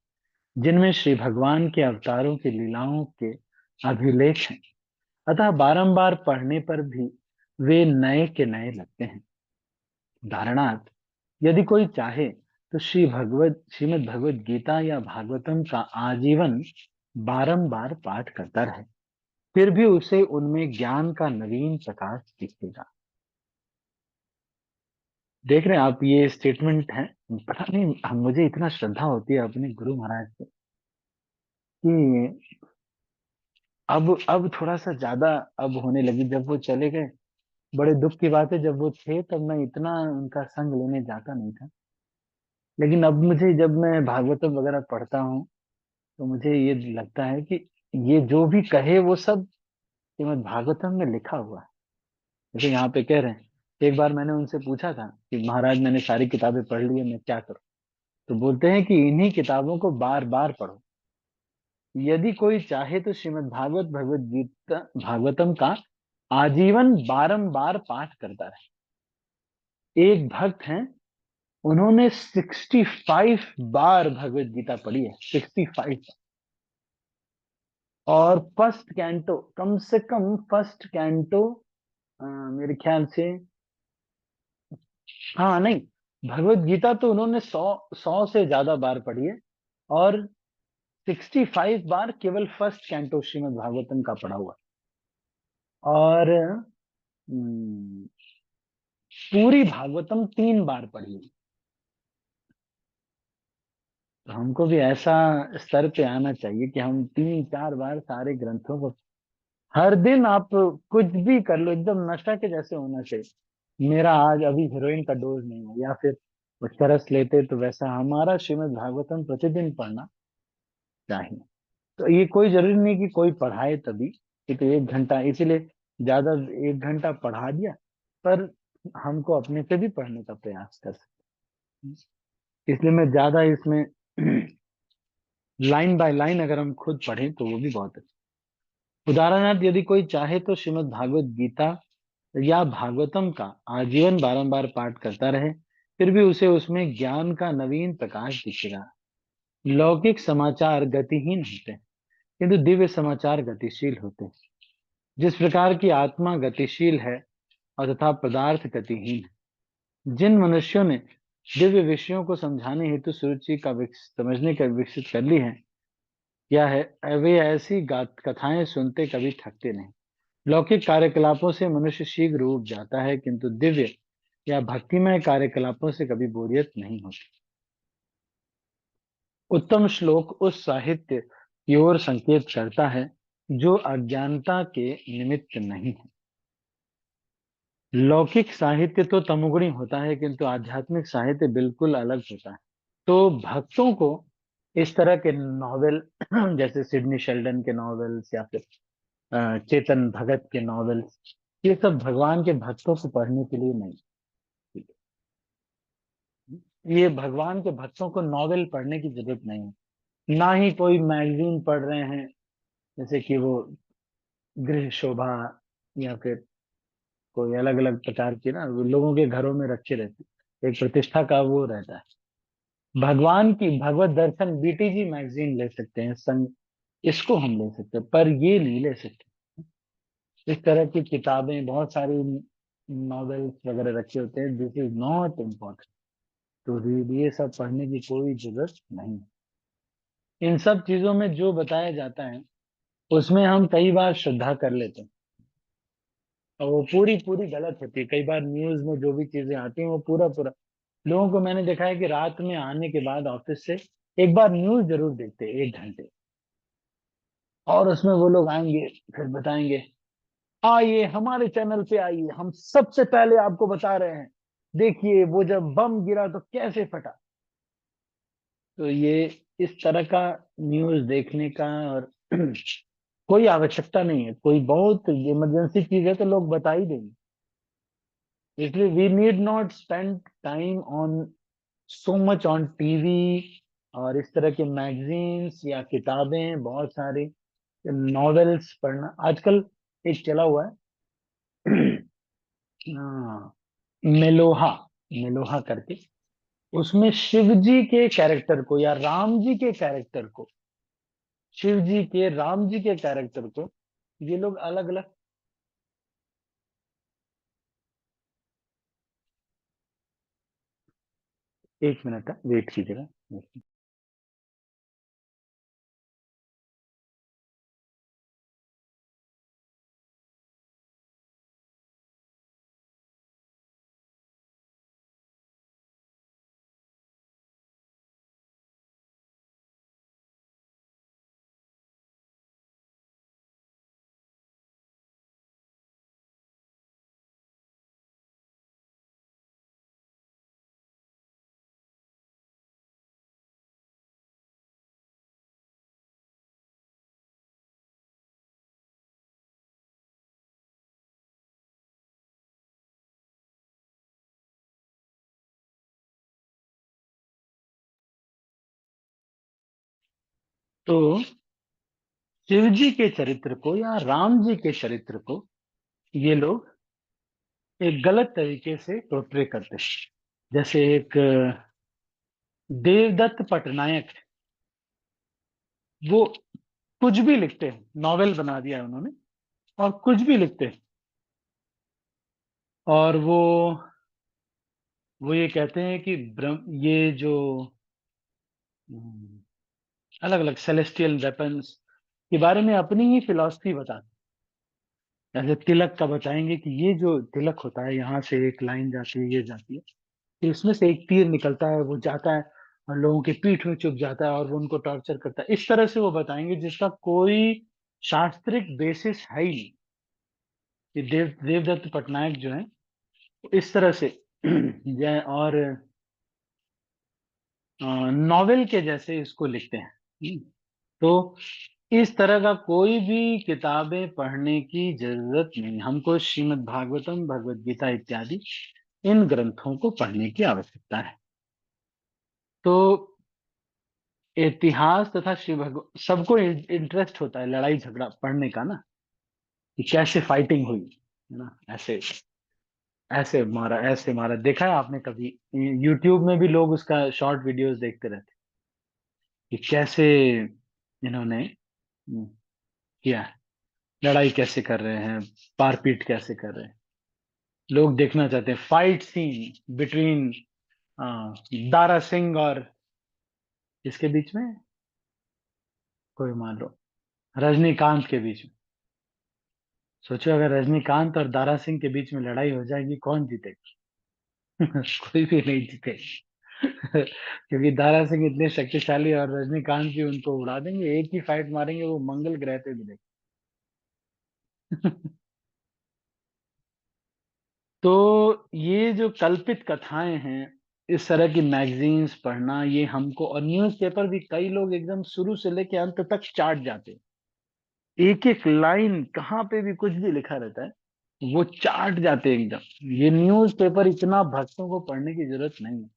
A: जिनमें श्री भगवान के अवतारों की लीलाओं के अभिलेख हैं। अतः बारंबार पढ़ने पर भी वे नए के नए लगते हैं। उदाहरणार्थ, यदि कोई चाहे तो श्रीमद् भगवत गीता या भागवतम का आजीवन बारंबार पाठ करता रहे, फिर भी उसे उनमें ज्ञान का नवीन प्रकाश दिखेगा। देख रहे हैं आप, ये स्टेटमेंट है। पता नहीं मुझे इतना श्रद्धा होती है अपने गुरु महाराज से कि अब थोड़ा सा ज्यादा अब होने लगी। जब वो चले गए, बड़े दुख की बात है, जब वो थे तब मैं इतना उनका संग लेने जाता नहीं था। लेकिन अब मुझे, जब मैं भागवतम वगैरह पढ़ता हूँ, तो मुझे ये लगता है कि ये जो भी कहे वो सब श्रीमद् भागवतम में लिखा हुआ है। जैसे यहाँ पे कह रहे हैं, एक बार मैंने उनसे पूछा था कि महाराज मैंने सारी किताबें पढ़ ली है, मैं क्या करूं? तो बोलते हैं कि इन्हीं किताबों को बार बार पढ़ो। यदि कोई चाहे तो श्रीमद् भगवत गीता भागवतम का आजीवन बारंबार पाठ करता रहे। एक भक्त हैं, उन्होंने 65 बार भगवत गीता पढ़ी है, 65। और फर्स्ट कैंटो, कम से कम फर्स्ट कैंटो मेरे ख्याल से, हाँ नहीं, भगवत गीता तो उन्होंने 100 से ज्यादा बार पढ़ी है, और 65 बार केवल फर्स्ट कैंटो श्रीमद् भागवतम का पढ़ा हुआ। और पूरी भागवतम 3 बार पढ़ी है। तो हमको भी ऐसा स्तर पे आना चाहिए कि हम 3-4 बार सारे ग्रंथों को, हर दिन आप कुछ भी कर लो, एकदम नशा के जैसे होना चाहिए। मेरा आज अभी हीरोइन का डोज नहीं है, या फिर वो चरस लेते, तो वैसा हमारा श्रीमद् भागवतम प्रतिदिन पढ़ना चाहिए। तो ये कोई जरूरी नहीं कि कोई पढ़ाए तभी, ये तो 1 घंटा, इसीलिए ज्यादा 1 घंटा पढ़ा दिया, पर हमको अपने से भी पढ़ने का प्रयास कर सकते हैं। इसलिए मैं ज्यादा इसमें लाइन बाय लाइन अगर हम खुद पढ़ें तो वो भी बहुत अच्छा। उदाहरणार्थ, यदि कोई चाहे तो श्रीमद् भागवत गीता या भागवतम का आजीवन बारंबार पाठ करता रहे, फिर भी उसे उसमें ज्ञान का नवीन प्रकाश दिखेगा। लौकिक समाचार गतिहीन होते हैं, किंतु दिव्य समाचार गतिशील होते हैं। जिस प्रकार की आत्मा गतिशील है और तथा पदार्थ गतिहीन है, जिन मनुष्यों ने दिव्य विषयों को समझाने हेतु सुरुचि का समझने का विकसित कर ली है, क्या है, वे ऐसी कथाएं सुनते कभी थकते नहीं। लौकिक कार्यकलापों से मनुष्य शीघ्र ऊब जाता है, किंतु दिव्य या भक्तिमय कार्यकलापों से कभी बोरियत नहीं होती। उत्तम श्लोक उस साहित्य की ओर संकेत करता है जो अज्ञानता के निमित्त नहीं है। लौकिक साहित्य तो तमोगुणी होता है, किंतु आध्यात्मिक साहित्य बिल्कुल अलग होता है। तो भक्तों को इस तरह के नॉवेल जैसे सिडनी शेल्डन के नॉवेल्स या फिर चेतन भगत के नॉवेल्स, ये सब भगवान के भक्तों को पढ़ने के लिए नहीं। ये भगवान के भक्तों को नॉवेल पढ़ने की जरूरत नहीं है, ना ही कोई मैगजीन पढ़ रहे हैं, जैसे कि वो गृह शोभा या फिर कोई अलग अलग प्रकार की ना लोगों के घरों में रखे रहती, एक प्रतिष्ठा का वो रहता है। भगवान की भगवत दर्शन बीटीजी मैगजीन ले सकते हैं, संग इसको हम ले सकते हैं, पर ये नहीं ले सकते। इस तरह की किताबें बहुत सारी नॉवेल्स वगैरह रखे होते हैं, this is not important to read, ये सब पढ़ने की कोई जरूरत नहीं। इन सब चीजों में जो बताया जाता है उसमें हम कई बार श्रद्धा कर लेते हैं, और वो पूरी पूरी गलत होती है। कई बार न्यूज में जो भी चीजें आती हैं वो पूरा पूरा, लोगों को मैंने देखा है कि रात में आने के बाद ऑफिस से एक बार न्यूज जरूर देखते हैं 1 घंटे, और उसमें वो लोग आएंगे फिर बताएंगे आइए हमारे चैनल पे आइए, हम सबसे पहले आपको बता रहे हैं, देखिए वो जब बम गिरा तो कैसे फटा। तो ये इस तरह का न्यूज देखने का और कोई आवश्यकता नहीं है। कोई बहुत इमरजेंसी चीज है तो लोग बता ही देंगे। इसलिए we need not spend time on so much on TV और इस तरह के मैगजीन्स या किताबें, बहुत सारी नॉवेल्स पढ़ना। आजकल एक चला हुआ है मेलोहा, मेलोहा करके, उसमें शिव जी के कैरेक्टर को या राम जी के कैरेक्टर को, शिव जी के राम जी के कैरेक्टर को ये लोग अलग अलग। एक मिनट है, वेट कीजिएगा। तो शिव जी के चरित्र को या राम जी के चरित्र को ये लोग एक गलत तरीके से पोर्ट्रे करते हैं। जैसे एक देवदत्त पटनायक है, वो कुछ भी लिखते हैं, नॉवेल बना दिया है उन्होंने और कुछ भी लिखते हैं, और वो ये कहते हैं कि ये जो अलग अलग सेलेस्टियल वेपन्स के बारे में अपनी ही फिलॉसफी बताते हैं। जैसे तिलक का बताएंगे कि ये जो तिलक होता है, यहाँ से एक लाइन जाती है, ये जाती है, फिर इसमें से एक तीर निकलता है, वो जाता है और लोगों की पीठ में चुभ जाता है और वो उनको टॉर्चर करता है। इस तरह से वो बताएंगे जिसका कोई शास्त्रिक बेसिस है ही नहीं। ये देवदत्त पटनायक जो है इस तरह से और नॉवेल के जैसे इसको लिखते हैं। तो इस तरह का कोई भी किताबें पढ़ने की जरूरत नहीं। हमको श्रीमद् भागवतम, भगवत गीता इत्यादि इन ग्रंथों को पढ़ने की आवश्यकता है। तो इतिहास तथा श्री भगवान, सबको इंटरेस्ट होता है लड़ाई झगड़ा पढ़ने का ना, कि कैसे फाइटिंग हुई है ना, ऐसे ऐसे मारा, ऐसे मारा। देखा है आपने कभी? यूट्यूब में भी लोग उसका शॉर्ट वीडियोस देखते रहते कि कैसे इन्होंने किया है, लड़ाई कैसे कर रहे हैं, मारपीट कैसे कर रहे हैं। लोग देखना चाहते हैं fight scene between Dara Singh और इसके बीच में, कोई मान लो रजनीकांत के बीच में। सोचो अगर रजनीकांत और दारा सिंह के बीच में लड़ाई हो जाएगी, कौन जीतेगा? कोई भी नहीं जीतेगा। क्योंकि दारा सिंह इतने शक्तिशाली और रजनीकांत भी उनको उड़ा देंगे, एक ही फाइट मारेंगे, वो मंगल ग्रह पे मिलेगा। तो ये जो कल्पित कथाएं हैं, इस तरह की मैगजीन्स पढ़ना, ये हमको, और न्यूज़पेपर भी कई लोग एकदम शुरू से लेके अंत तक चाट जाते हैं। एक एक लाइन कहाँ पे भी कुछ भी लिखा रहता है वो चाट जाते हैं एकदम। ये न्यूज़पेपर इतना भक्तों को पढ़ने की जरूरत नहीं है।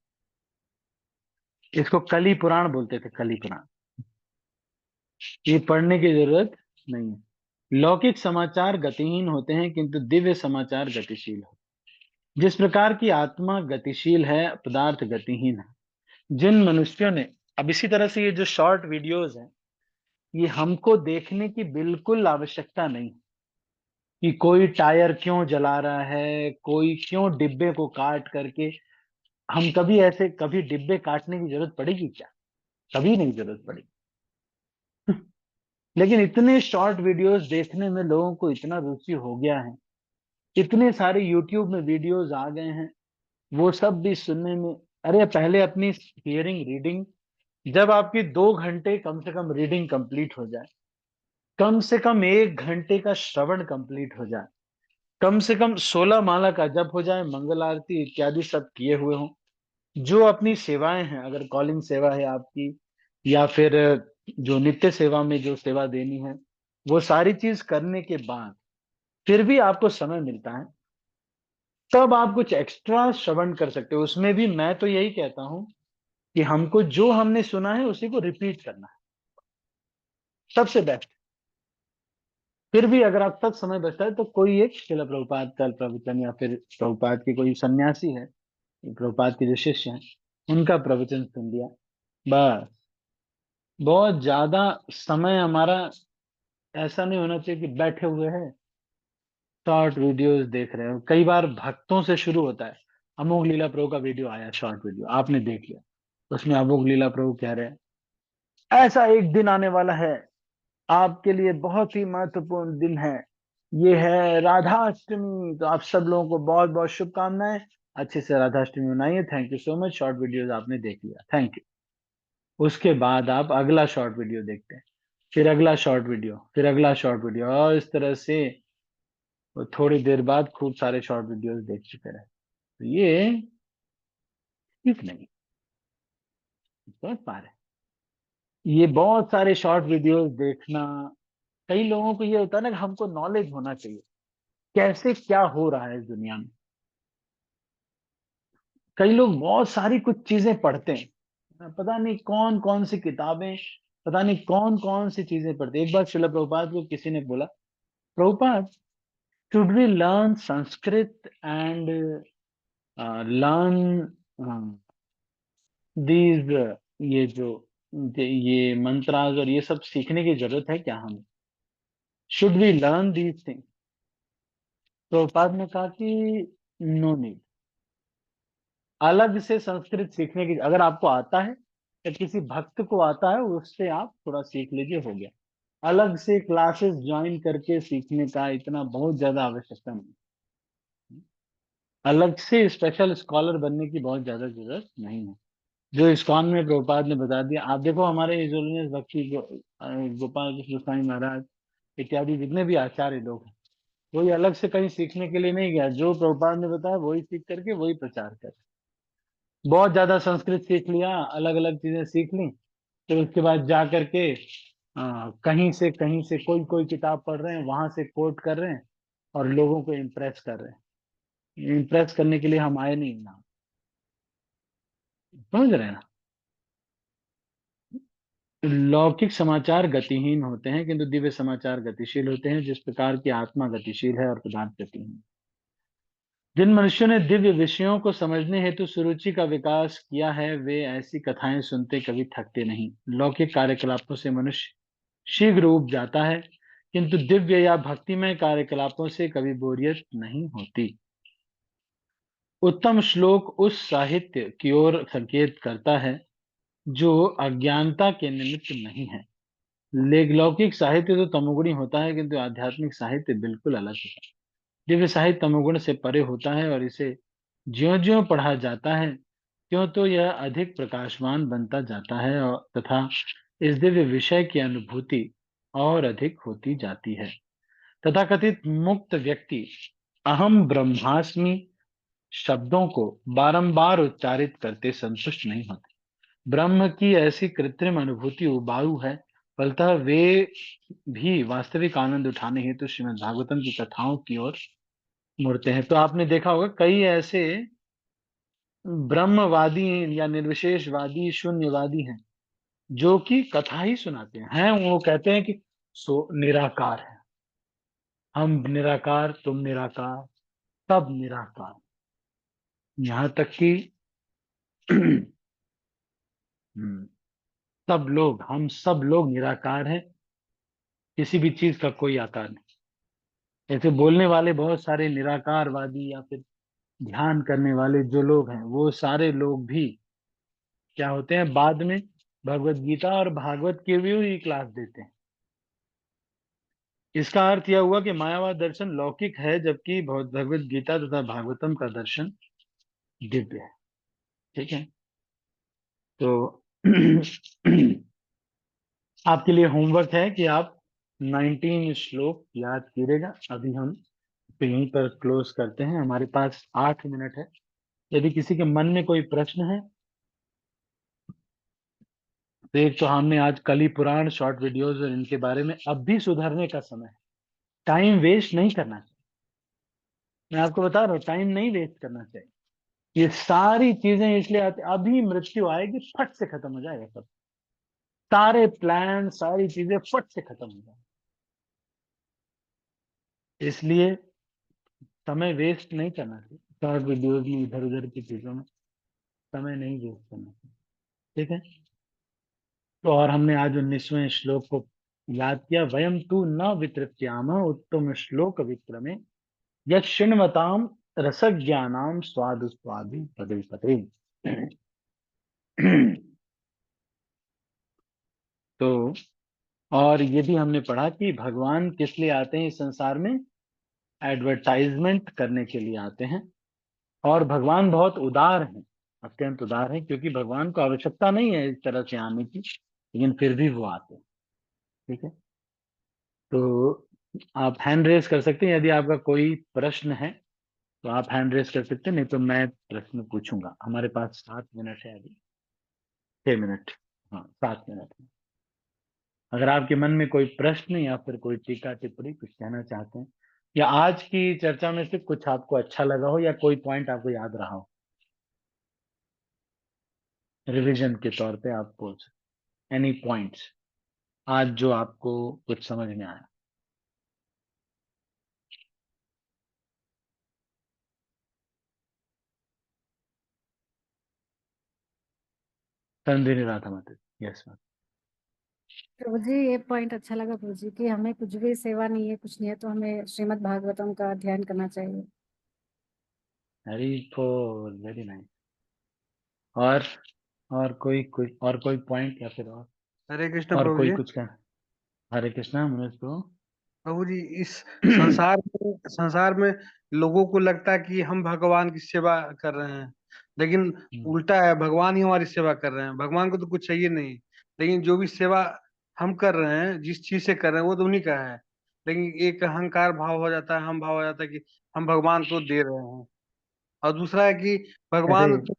A: इसको कली पुराण बोलते थे, कली पुराण। ये पढ़ने की जरूरत नहीं है। लौकिक समाचार गतिहीन होते हैं किंतु दिव्य समाचार गतिशील हो। जिस प्रकार की आत्मा गतिशील है, पदार्थ गतिहीन है। जिन मनुष्यों ने, अब इसी तरह से ये जो शॉर्ट वीडियोस हैं, ये हमको देखने की बिल्कुल आवश्यकता नहीं कि कोई टायर क्यों जला रहा है, कोई क्यों डिब्बे को काट करके। हम कभी ऐसे, कभी डिब्बे काटने की जरूरत पड़ेगी क्या? कभी नहीं जरूरत पड़ेगी। लेकिन इतने शॉर्ट वीडियोस देखने में लोगों को इतना रुचि हो गया है, इतने सारे यूट्यूब में वीडियोस आ गए हैं, वो सब भी सुनने में। अरे पहले अपनी हियरिंग रीडिंग, जब आपकी 2 घंटे कम से कम रीडिंग कंप्लीट हो जाए, कम से कम 1 घंटे का श्रवण कंप्लीट हो जाए, कम से कम 16 माला का जप हो जाए, मंगल आरती इत्यादि सब किए हुए हों, जो अपनी सेवाएं हैं, अगर कॉलिंग सेवा है आपकी या फिर जो नित्य सेवा में जो सेवा देनी है, वो सारी चीज करने के बाद फिर भी आपको समय मिलता है, तब आप कुछ एक्स्ट्रा श्रवण कर सकते हो। उसमें भी मैं तो यही कहता हूं कि हमको जो हमने सुना है उसी को रिपीट करना है, सबसे बेस्ट। फिर भी अगर आप तक समय बचता है तो कोई एक शिला प्रभुपाद का प्रवचन या फिर प्रभुपाद के कोई सन्यासी है, प्रभुपाद के जो शिष्य हैं, उनका प्रवचन सुन लिया, बस। बहुत ज्यादा समय हमारा ऐसा नहीं होना चाहिए कि बैठे हुए हैं शॉर्ट वीडियोस देख रहे हो। कई बार भक्तों से शुरू होता है, अमोघ लीला प्रभु का वीडियो आया, शॉर्ट वीडियो आपने देख लिया, उसमें अमोघ लीला प्रभु कह रहे हैं ऐसा एक दिन आने वाला है आपके लिए, बहुत ही महत्वपूर्ण दिन है, ये है राधाष्टमी, तो आप सब लोगों को बहुत बहुत शुभकामनाएं, अच्छे से राधाष्टमी मनाइए, thank you so much. Short videos आपने देख लिया, थैंक यू। उसके बाद आप अगला शॉर्ट वीडियो देखते हैं, फिर अगला शॉर्ट वीडियो, फिर अगला शॉर्ट वीडियो, और इस तरह से वो थोड़ी देर बाद खूब सारे शॉर्ट वीडियोस देख चुके रहे, तो ये ठीक नहीं, समझ पा रहे हैं? ये बहुत सारे शॉर्ट वीडियोस देखना, कई लोगों को ये होता है ना कि हमको नॉलेज होना चाहिए कैसे क्या हो रहा है इस दुनिया में। कई लोग बहुत सारी कुछ चीजें पढ़ते हैं, पता नहीं कौन कौन सी किताबें, पता नहीं कौन कौन सी चीजें पढ़ते हैं। एक बार श्रील प्रभुपाद को किसी ने बोला, Prabhupada should we learn Sanskrit and learn these ये जो ये मंत्रास और ये सब सीखने की जरूरत है क्या हमें? Should we learn these thing? Prabhupada ने कहा कि नो नीड। अलग से संस्कृत सीखने की, अगर आपको आता है या किसी भक्त को आता है उससे आप थोड़ा सीख लीजिए, हो गया। अलग से क्लासेस ज्वाइन करके सीखने का इतना बहुत ज्यादा आवश्यकता नहीं, अलग से स्पेशल स्कॉलर बनने की बहुत ज्यादा जरूरत नहीं है। जो इस्कॉन में प्रभुपाद ने बता दिया, आप देखो हमारे हिजोलियस भक्ति गोपाल कृष्ण गोस्वामी महाराज इत्यादि जितने भी आचार्य लोग हैं, कोई अलग से कहीं सीखने के लिए नहीं गया, जो प्रभुपाद ने बताया वही सीख करके वही प्रचार कर। बहुत ज्यादा संस्कृत सीख लिया, अलग अलग चीजें सीख ली, फिर उसके बाद जा करके कहीं से कोई कोई किताब पढ़ रहे हैं, वहां से कोट कर रहे हैं और लोगों को इम्प्रेस कर रहे हैं। इम्प्रेस करने के लिए हम आए नहीं ना, समझ रहे हैं ना? लौकिक समाचार गतिहीन होते हैं किंतु दिव्य समाचार गतिशील होते हैं, जिस प्रकार की आत्मा गतिशील है और पदार्थ गतिहीन। जिन मनुष्यों ने दिव्य विषयों को समझने हेतु सुरुचि का विकास किया है, वे ऐसी कथाएं सुनते कभी थकते नहीं। लौकिक कार्यकलापों से मनुष्य शीघ्र ऊब जाता है, किंतु दिव्य या भक्तिमय कार्यकलापों से कभी बोरियत नहीं होती। उत्तम श्लोक उस साहित्य की ओर संकेत करता है जो अज्ञानता के निमित्त नहीं है। लौकिक साहित्य तो तमोगुणी होता है, किंतु आध्यात्मिक साहित्य बिल्कुल अलग होता है। दिव्य साहित्य तमोगुण से परे होता है और इसे ज्यो ज्यो पढ़ा जाता है त्यों तो यह अधिक प्रकाशमान बनता जाता है, और तथा इस दिव्य विषय की अनुभूति और अधिक होती जाती है। तथाकथित मुक्त व्यक्ति अहम ब्रह्मास्मि शब्दों को बारंबार उच्चारित करते संतुष्ट नहीं होते। ब्रह्म की ऐसी कृत्रिम अनुभूति उबाऊ है, फलतः वे भी वास्तविक आनंद उठाने हेतु श्रीमद् भागवतम की कथाओं की ओर मुड़ते हैं। तो आपने देखा होगा कई ऐसे ब्रह्मवादी या निर्विशेषवादी शून्यवादी हैं जो कि कथा ही सुनाते हैं, वो कहते हैं कि सो निराकार है, हम निराकार, तुम निराकार, सब निराकार, यहाँ तक कि सब लोग, हम सब लोग निराकार हैं, किसी भी चीज का कोई आकार नहीं। ऐसे बोलने वाले बहुत सारे निराकारवादी या फिर ध्यान करने वाले जो लोग हैं, वो सारे लोग भी क्या होते हैं, बाद में भगवत गीता और भागवत की भी क्लास देते हैं। इसका अर्थ यह हुआ कि मायावाद दर्शन लौकिक है, जबकि भगवत गीता तथा भागवतम का दर्शन दिव्य है। ठीक है, तो आपके लिए होमवर्क है कि आप 19 श्लोक याद कीजिएगा। अभी हम तो यहीं पर क्लोज करते हैं, हमारे पास 8 मिनट है। यदि किसी के मन में कोई प्रश्न है तो एक तो हमने आज कली पुराण शॉर्ट वीडियोस और इनके बारे में अब भी सुधरने का समय है। टाइम वेस्ट नहीं करना चाहिए, मैं आपको बता रहा हूँ, टाइम नहीं वेस्ट करना चाहिए। ये सारी चीजें इसलिए आती, अभी मृत्यु आएगी फट से खत्म हो जाएगा सब, सारे प्लान सारी चीजें फट से खत्म हो जाएंगी। इसलिए समय वेस्ट नहीं करना चाहिए, शॉर्ट वीडियोज में इधर उधर की चीजों में समय नहीं वेस्ट करना चाहिए, ठीक है। तो और हमने आज 19वें श्लोक को याद किया। वयम तु न वितृत्याम उत्तम श्लोक विक्रमे यत् शृण्वताम रसज्ञानाम स्वादु स्वादु पदे पदे। तो और ये भी हमने पढ़ा कि भगवान किस लिए आते हैं इस संसार में, एडवर्टाइजमेंट करने के लिए आते हैं। और भगवान बहुत उदार हैं, अत्यंत उदार हैं, क्योंकि भगवान को आवश्यकता नहीं है इस तरह से आने की, लेकिन फिर भी वो आते हैं, ठीक है। तो आप हैंड रेस कर सकते हैं, यदि आपका कोई प्रश्न है तो आप हैंड रेस कर सकते हैं, नहीं तो मैं प्रश्न पूछूंगा। हमारे पास 7 मिनट है, अभी 6 मिनट, हाँ 7 मिनट है। अगर आपके मन में कोई प्रश्न या फिर कोई टीका टिप्पणी कुछ कहना चाहते हैं, या आज की चर्चा में से कुछ आपको अच्छा लगा हो या कोई पॉइंट आपको याद रहा हो, रिवीजन के तौर पे आप बोल सकते, एनी पॉइंट्स आज जो आपको कुछ समझ में आया। तंदिनी राधा माता, यस मैम।
F: प्रभु जी ये पॉइंट अच्छा लगा प्रभु जी कि हमें कुछ भी सेवा नहीं है, कुछ नहीं है, तो हमें श्रीमद् भागवतम का अध्ययन करना चाहिए।
A: हरी फॉर वेरी नाइस। और कोई पॉइंट या फिर
C: हरे कृष्ण
A: और
C: प्रभु
A: कोई
C: जी।
A: कुछ कहना। हरे कृष्णा मनोज को।
C: प्रभु जी, इस संसार में लोगों को लगता है कि हम भगवान की सेवा कर रहे हैं, लेकिन उल्टा है, भगवान ही हमारी सेवा कर रहे हैं। भगवान को तो कुछ चाहिए नहीं, लेकिन जो भी सेवा हम कर रहे हैं, जिस चीज से कर रहे हैं, वो तो उन्हीं का है। लेकिन एक अहंकार भाव हो जाता है, हम भाव हो जाता है कि हम भगवान को दे रहे हैं। और दूसरा है कि
A: अरे
C: भगवान तो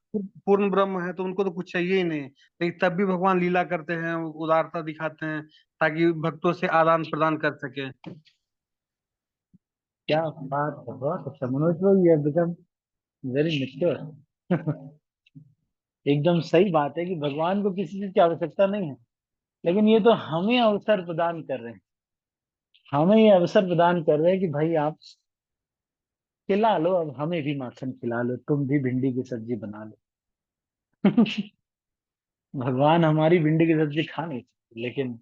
C: पूर्ण ब्रह्म है, तो उनको तो कुछ चाहिए ही नहीं, लेकिन तब भी भगवान लीला करते हैं, उदारता दिखाते हैं, ताकि भक्तों से आदान प्रदान कर सके।
A: क्या बात है, बहुत अच्छा मनोज भाई, you have become very mature. एकदम सही बात है कि भगवान को किसी चीज की आवश्यकता नहीं है, लेकिन ये तो हमें अवसर प्रदान कर रहे हैं, हमें ये अवसर प्रदान कर रहे हैं कि भाई आप खिला लो, अब हमें भी माखन खिला लो, तुम भी भिंडी की सब्जी बना लो। भगवान हमारी भिंडी की सब्जी खा नहीं सकते, लेकिन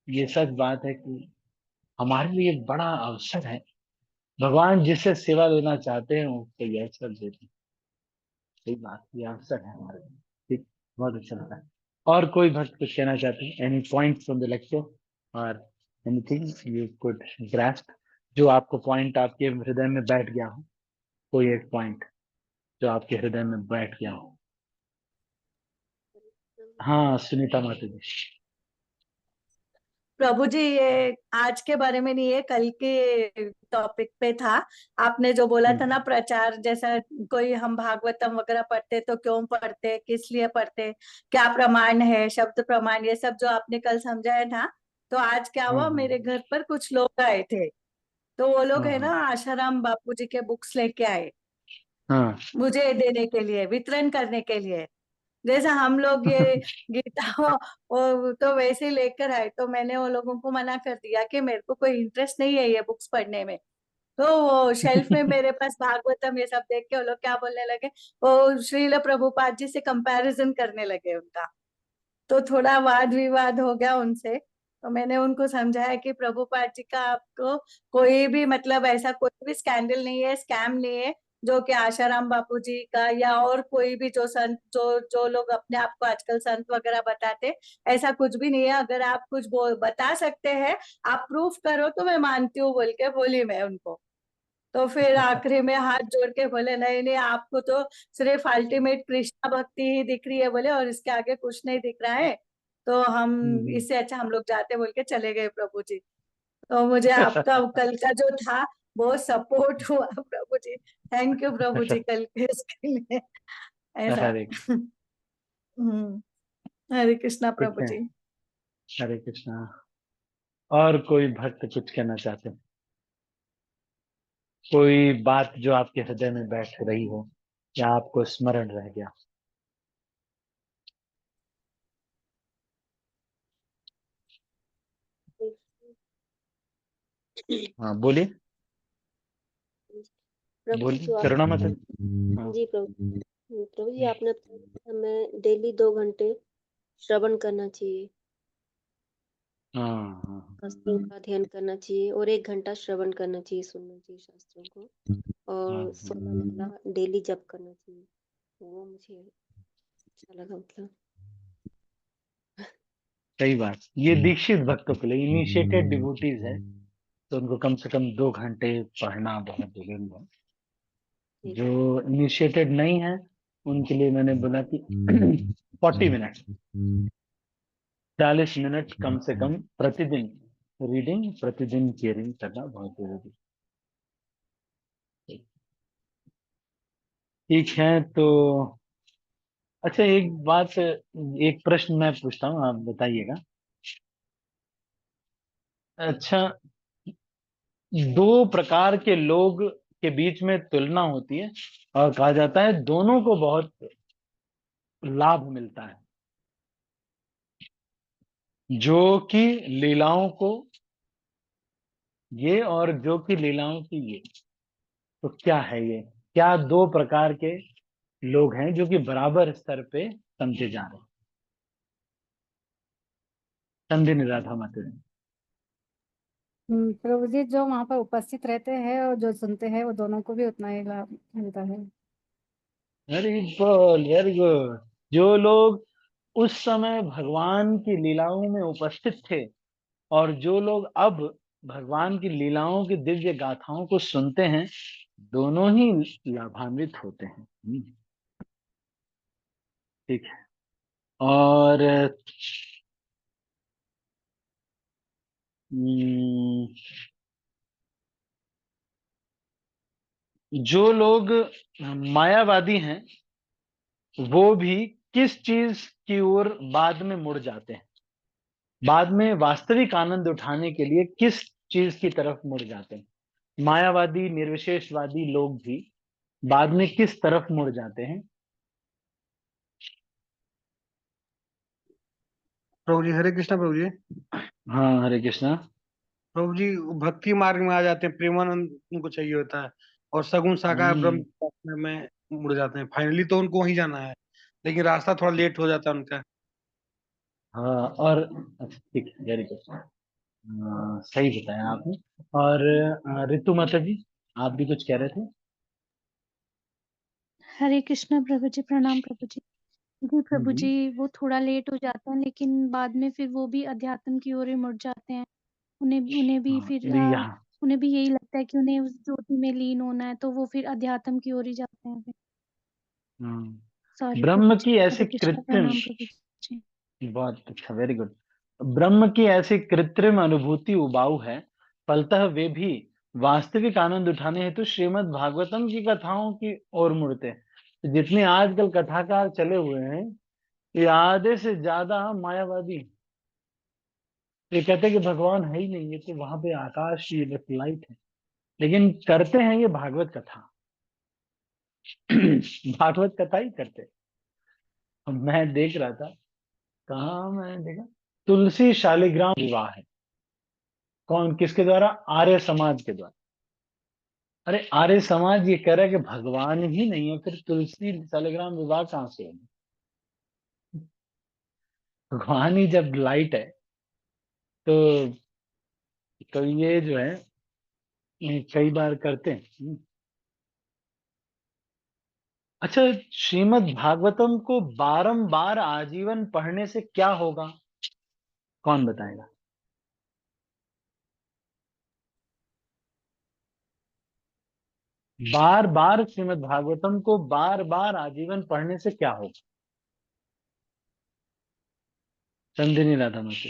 A: ये सच बात है कि हमारे लिए बड़ा अवसर है। भगवान जिससे सेवा लेना चाहते हैं उसको ये अवसर देते हैं। सही बात, ये अवसर है हमारे लिए, ठीक। बहुत अच्छा लगा। और कोई भक्त कुछ कहना चाहते हैं, any point from the lecture और एनीथिंग यू कुड ग्रास्प, जो आपको पॉइंट आपके हृदय में बैठ गया हो, कोई एक पॉइंट जो आपके हृदय में बैठ गया हो। हाँ सुनीता माता जी।
H: प्रभु जी, ये आज के बारे में नहीं है, कल के टॉपिक पे था। आपने जो बोला था ना, प्रचार जैसा, कोई हम भागवतम वगैरह पढ़ते तो क्यों पढ़ते, किस लिए पढ़ते, क्या प्रमाण है, शब्द प्रमाण, ये सब जो आपने कल समझाया था। तो आज क्या हुआ, मेरे घर पर कुछ लोग आए थे, तो वो लोग है ना आशाराम बापू जी के बुक्स लेके आए
A: हाँ
H: मुझे देने के लिए, वितरण करने के लिए। जैसा हम लोग ये गीता वो तो वैसे ही लेकर आए, तो मैंने वो लोगों को मना कर दिया कि मेरे को कोई इंटरेस्ट नहीं है ये बुक्स पढ़ने में। तो वो शेल्फ में मेरे पास भागवतम ये सब देख के वो लोग क्या बोलने लगे, वो श्रील प्रभुपाद जी से कंपैरिजन करने लगे उनका। तो थोड़ा वाद विवाद हो गया उनसे। तो मैंने उनको समझाया कि प्रभुपाद जी का आपको कोई भी मतलब ऐसा कोई भी स्कैंडल नहीं है, स्कैम नहीं है, जो कि आशाराम बापू जी का या और कोई भी जो संत, जो जो लोग अपने आप को आजकल संत वगैरह बताते, ऐसा कुछ भी नहीं है। अगर आप कुछ बता सकते हैं, आप प्रूफ करो तो मैं मानती हूँ, बोल के बोली मैं उनको। तो फिर आखिरी में हाथ जोड़ के बोले, नहीं नहीं, आपको तो सिर्फ अल्टीमेट कृष्णा भक्ति ही दिख रही है, बोले, और इसके आगे कुछ नहीं दिख रहा है। तो हम इससे अच्छा हम लोग जाते, बोल के चले गए प्रभु जी। तो मुझे आपका कल का जो था बहुत सपोर्ट हुआ प्रभु जी। थैंक यू प्रभु जी कल के इसके लिए ऐसा।
A: हरे
H: हरे कृष्णा
A: ठीक
H: प्रभु
A: है।
H: जी।
A: हरे कृष्णा। और कोई भक्त कुछ कहना चाहते हैं? कोई बात जो आपके हृदय में बैठ रही हो या आपको स्मरण रह गया? हाँ बोलिए।
B: प्रभु जी
A: बोलिए,
B: जो आप
A: करुणा मत। हाँ।
B: जी प्रभु जी आपने बताया हमें डेली 2 घंटे श्रवण करना चाहिए,
A: हाँ हाँ
B: शास्त्रों का अध्ययन करना चाहिए और 1 घंटा श्रवण करना चाहिए, सुनना चाहिए शास्त्रों को,
A: हाँ,
B: और 16 माला डेली जप करना चाहिए। वो मुझे अच्छा लगा, मतलब
A: सही बात। ये दीक्षित भक्तों के लिए, इनिशिएटेड डिवोटीज है, तो उनको कम से कम 2 घंटे पढ़ना बहुत जरूरी है।
B: ठीक
A: जो इनिशिएटेड नहीं है उनके लिए मैंने बोला कि 40 मिनट, 40 मिनट कम से कम प्रतिदिन रीडिंग, प्रतिदिन केयरिंग करना बहुत जरूरी है। ठीक है, तो अच्छा एक बात, एक प्रश्न मैं पूछता हूँ, आप बताइएगा। अच्छा, 2 प्रकार के लोग के बीच में तुलना होती है और कहा जाता है दोनों को बहुत लाभ मिलता है, जो कि लीलाओं को ये और जो कि लीलाओं की ये। तो क्या है ये? क्या 2 प्रकार के लोग हैं जो कि बराबर स्तर पे समझे जा रहे हैं? समझे नहीं रहा था मतलब।
F: प्रभु जी जो वहाँ पर उपस्थित रहते हैं और जो सुनते हैं वो दोनों को भी उतना ही लाभ मिलता है।
A: Very good, very good. जो लोग उस समय भगवान की लीलाओं में उपस्थित थे और जो लोग अब भगवान की लीलाओं की दिव्य गाथाओं को सुनते हैं, दोनों ही लाभान्वित होते हैं। ठीक है। और हम्म, जो लोग मायावादी हैं वो भी किस चीज की ओर बाद में मुड़ जाते हैं? बाद में वास्तविक आनंद उठाने के लिए किस चीज की तरफ मुड़ जाते हैं? मायावादी, निर्विशेषवादी लोग भी बाद में किस तरफ मुड़ जाते हैं?
C: प्रभु जी हरे कृष्णा प्रभु जी।
A: हाँ, हरे कृष्णा।
C: प्रभु जी भक्ति मार्ग में आ जाते हैं, प्रेमानंद उनको चाहिए होता है, और सगुण साकार
A: हम्म,
C: ब्रह्म में मुड़ जाते हैं। फाइनली तो उनको वहीं जाना है, लेकिन रास्ता थोड़ा लेट हो जाता है उनका।
A: हाँ। और अच्छा, ठीक है, वेरी गुड। सही बताया आपने। और ऋतु माता जी, आप भी कुछ कह रहे थे?
G: हरे कृष्णा प्रभु जी, प्रणाम प्रभु जी। जी प्रभु
A: हम्म,
G: जी, वो थोड़ा लेट हो जाते हैं लेकिन बाद में फिर वो भी अध्यात्म की ओर ही मुड़ जाते हैं। उन्हें उन्हें भी
A: हाँ,
G: फिर
A: यहाँ
G: उन्हें भी यही लगता है कि उन्हें उस ज्योति में लीन होना है, तो वो फिर अध्यात्म की ओर ही जाते हैं फिर। सॉरी प्रभु
A: ब्रह्म
G: जी,
A: की ऐसी
G: हरे कृष्णा,
A: कृत्रिम,
G: प्रणाम प्रभु जी।
A: बहुत अच्छा, वेरी गुड। ब्रह्म की ऐसी कृत्रिम अनुभूति उबाऊ है, फलतः वे भी वास्तविक आनंद उठाने हेतु श्रीमद् भागवतम की कथाओं की ओर मुड़ते हैं। तो जितने आजकल कथाकार चले हुए हैं, ये आधे से ज्यादा मायावादी। ये कहते हैं कि भगवान है ही नहीं, ये तो वहां पे आकाश, ये बस लाइट है, लेकिन करते हैं ये भागवत कथा। भागवत कथा ही करते हैं। मैं देख रहा था, कहाँ मैं देखा, तुलसी शालिग्राम विवाह है। कौन, किसके द्वारा? आर्य समाज के द्वारा। अरे आर्य समाज ये कह रहा है कि भगवान ही नहीं है, फिर तुलसी शालिग्राम विवाह कहाँ से होगा? भगवान ही जब लाइट है, तो ये जो है, ये कई बार करते हैं। अच्छा, श्रीमद् भागवतम को बारंबार आजीवन पढ़ने से क्या होगा? कौन बताएगा? बार बार श्रीमद् भागवतम को बार बार आजीवन पढ़ने से क्या होगा? समझ नहीं रहा था मुझे।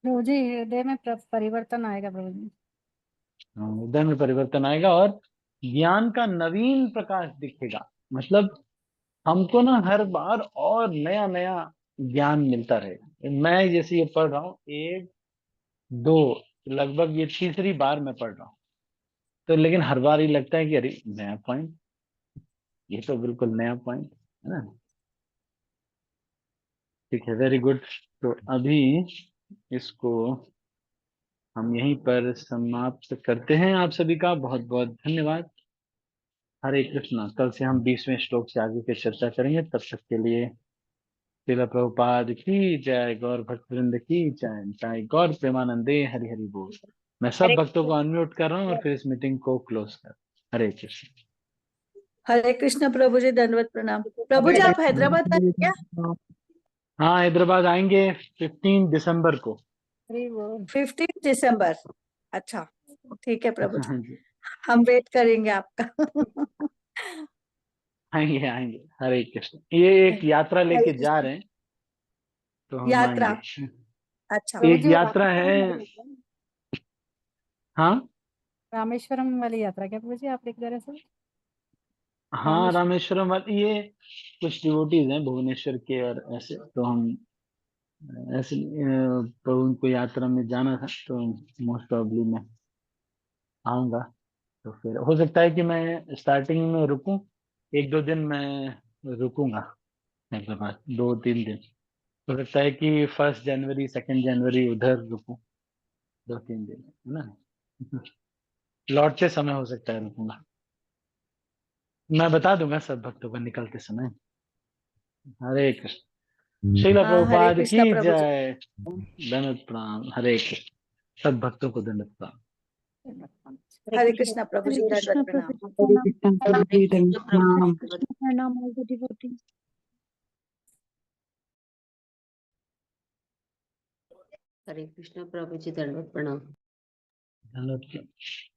F: प्रभु जी हृदय में परिवर्तन आएगा प्रभु जी।
A: हृदय में परिवर्तन आएगा और ज्ञान का नवीन प्रकाश दिखेगा। मतलब हमको ना हर बार और नया नया ज्ञान मिलता रहेगा। मैं जैसे ये पढ़ रहा हूँ, एक दो लगभग ये तीसरी बार मैं पढ़ रहा हूँ, तो लेकिन हर बार ये लगता है कि अरे नया पॉइंट, ये तो बिल्कुल नया पॉइंट है ना। ठीक है, वेरी गुड। तो अभी इसको हम यहीं पर समाप्त करते हैं। आप सभी का बहुत बहुत धन्यवाद। हरे कृष्णा। कल से हम 20वें श्लोक से आगे की चर्चा करेंगे। तब तक के लिए श्रील प्रभुपाद की जय, गौर भक्त वृंद की जय, जय गौर प्रेमानंदे, हरि हरि बोल। मैं सब
H: हरे
A: भक्तों को अनम्यूट कर रहा हूँ और फिर इस मीटिंग को क्लोज कर। हरे कृष्ण।
H: हरे कृष्ण प्रभु जी, दंडवत प्रणाम। प्रभु जी आप हैदराबाद आए क्या?
A: हाँ, हैदराबाद आएंगे 15 दिसंबर को।
F: अरे वो
H: 15 दिसंबर। अच्छा, ठीक है प्रभु जी,
A: हाँ जी,
H: हम वेट करेंगे आपका।
A: आएंगे आएंगे। हरे कृष्ण। ये एक यात्रा
H: हरे
A: लेके जा
H: कृष्ण।
A: रहे हैं, तो हम
H: यात्रा,
A: आएंगे।
H: अच्छा।
F: प्रभु
A: एक
F: जी वो
A: यात्रा है। हाँ
F: रामेश्वरम वाली यात्रा क्या प्रभु जी आप लिख दे रहे से?
A: हाँ, रामेश्वरम वाली, ये कुछ डिवोटीज हैं भुवनेश्वर के और ऐसे, तो हम ऐसे प्रभु उनको यात्रा में जाना था, तो मोस्ट प्रॉब्ली मैं आऊंगा। तो फिर हो सकता है कि मैं स्टार्टिंग में रुकूं, एक दो दिन मैं रुकूंगा हैदराबाद, 2-3 दिन। हो सकता है कि 1 जनवरी 2 जनवरी उधर रुकूं 2-3 दिन, है ना। लौटते समय हो सकता है रुकूंगा। मैं बता दूंगा सब भक्तों को निकलते समय। हरे कृष्ण। श्रील
H: हाँ, हरे
A: प्रभुपाद
H: कृष्ण
A: की
H: प्रभु जी।
A: जय। दंडवत प्रणाम। हरे कृष्ण। सब भक्तों को दंडवत प्रणाम।
H: हरे कृष्ण प्रभु
G: हरे
H: जी,
G: कृष्ण
H: दंडवत
G: प्रभु
H: प्रणाम।
G: जी प्रणाम।
B: हरे कृष्ण प्रभु
G: हरे
B: जी
G: कृष्ण प्रणाम all the devotees।
B: हरे कृष्ण प्रभु जी दंडवत प्रणाम।
A: दंडवत प्रणाम।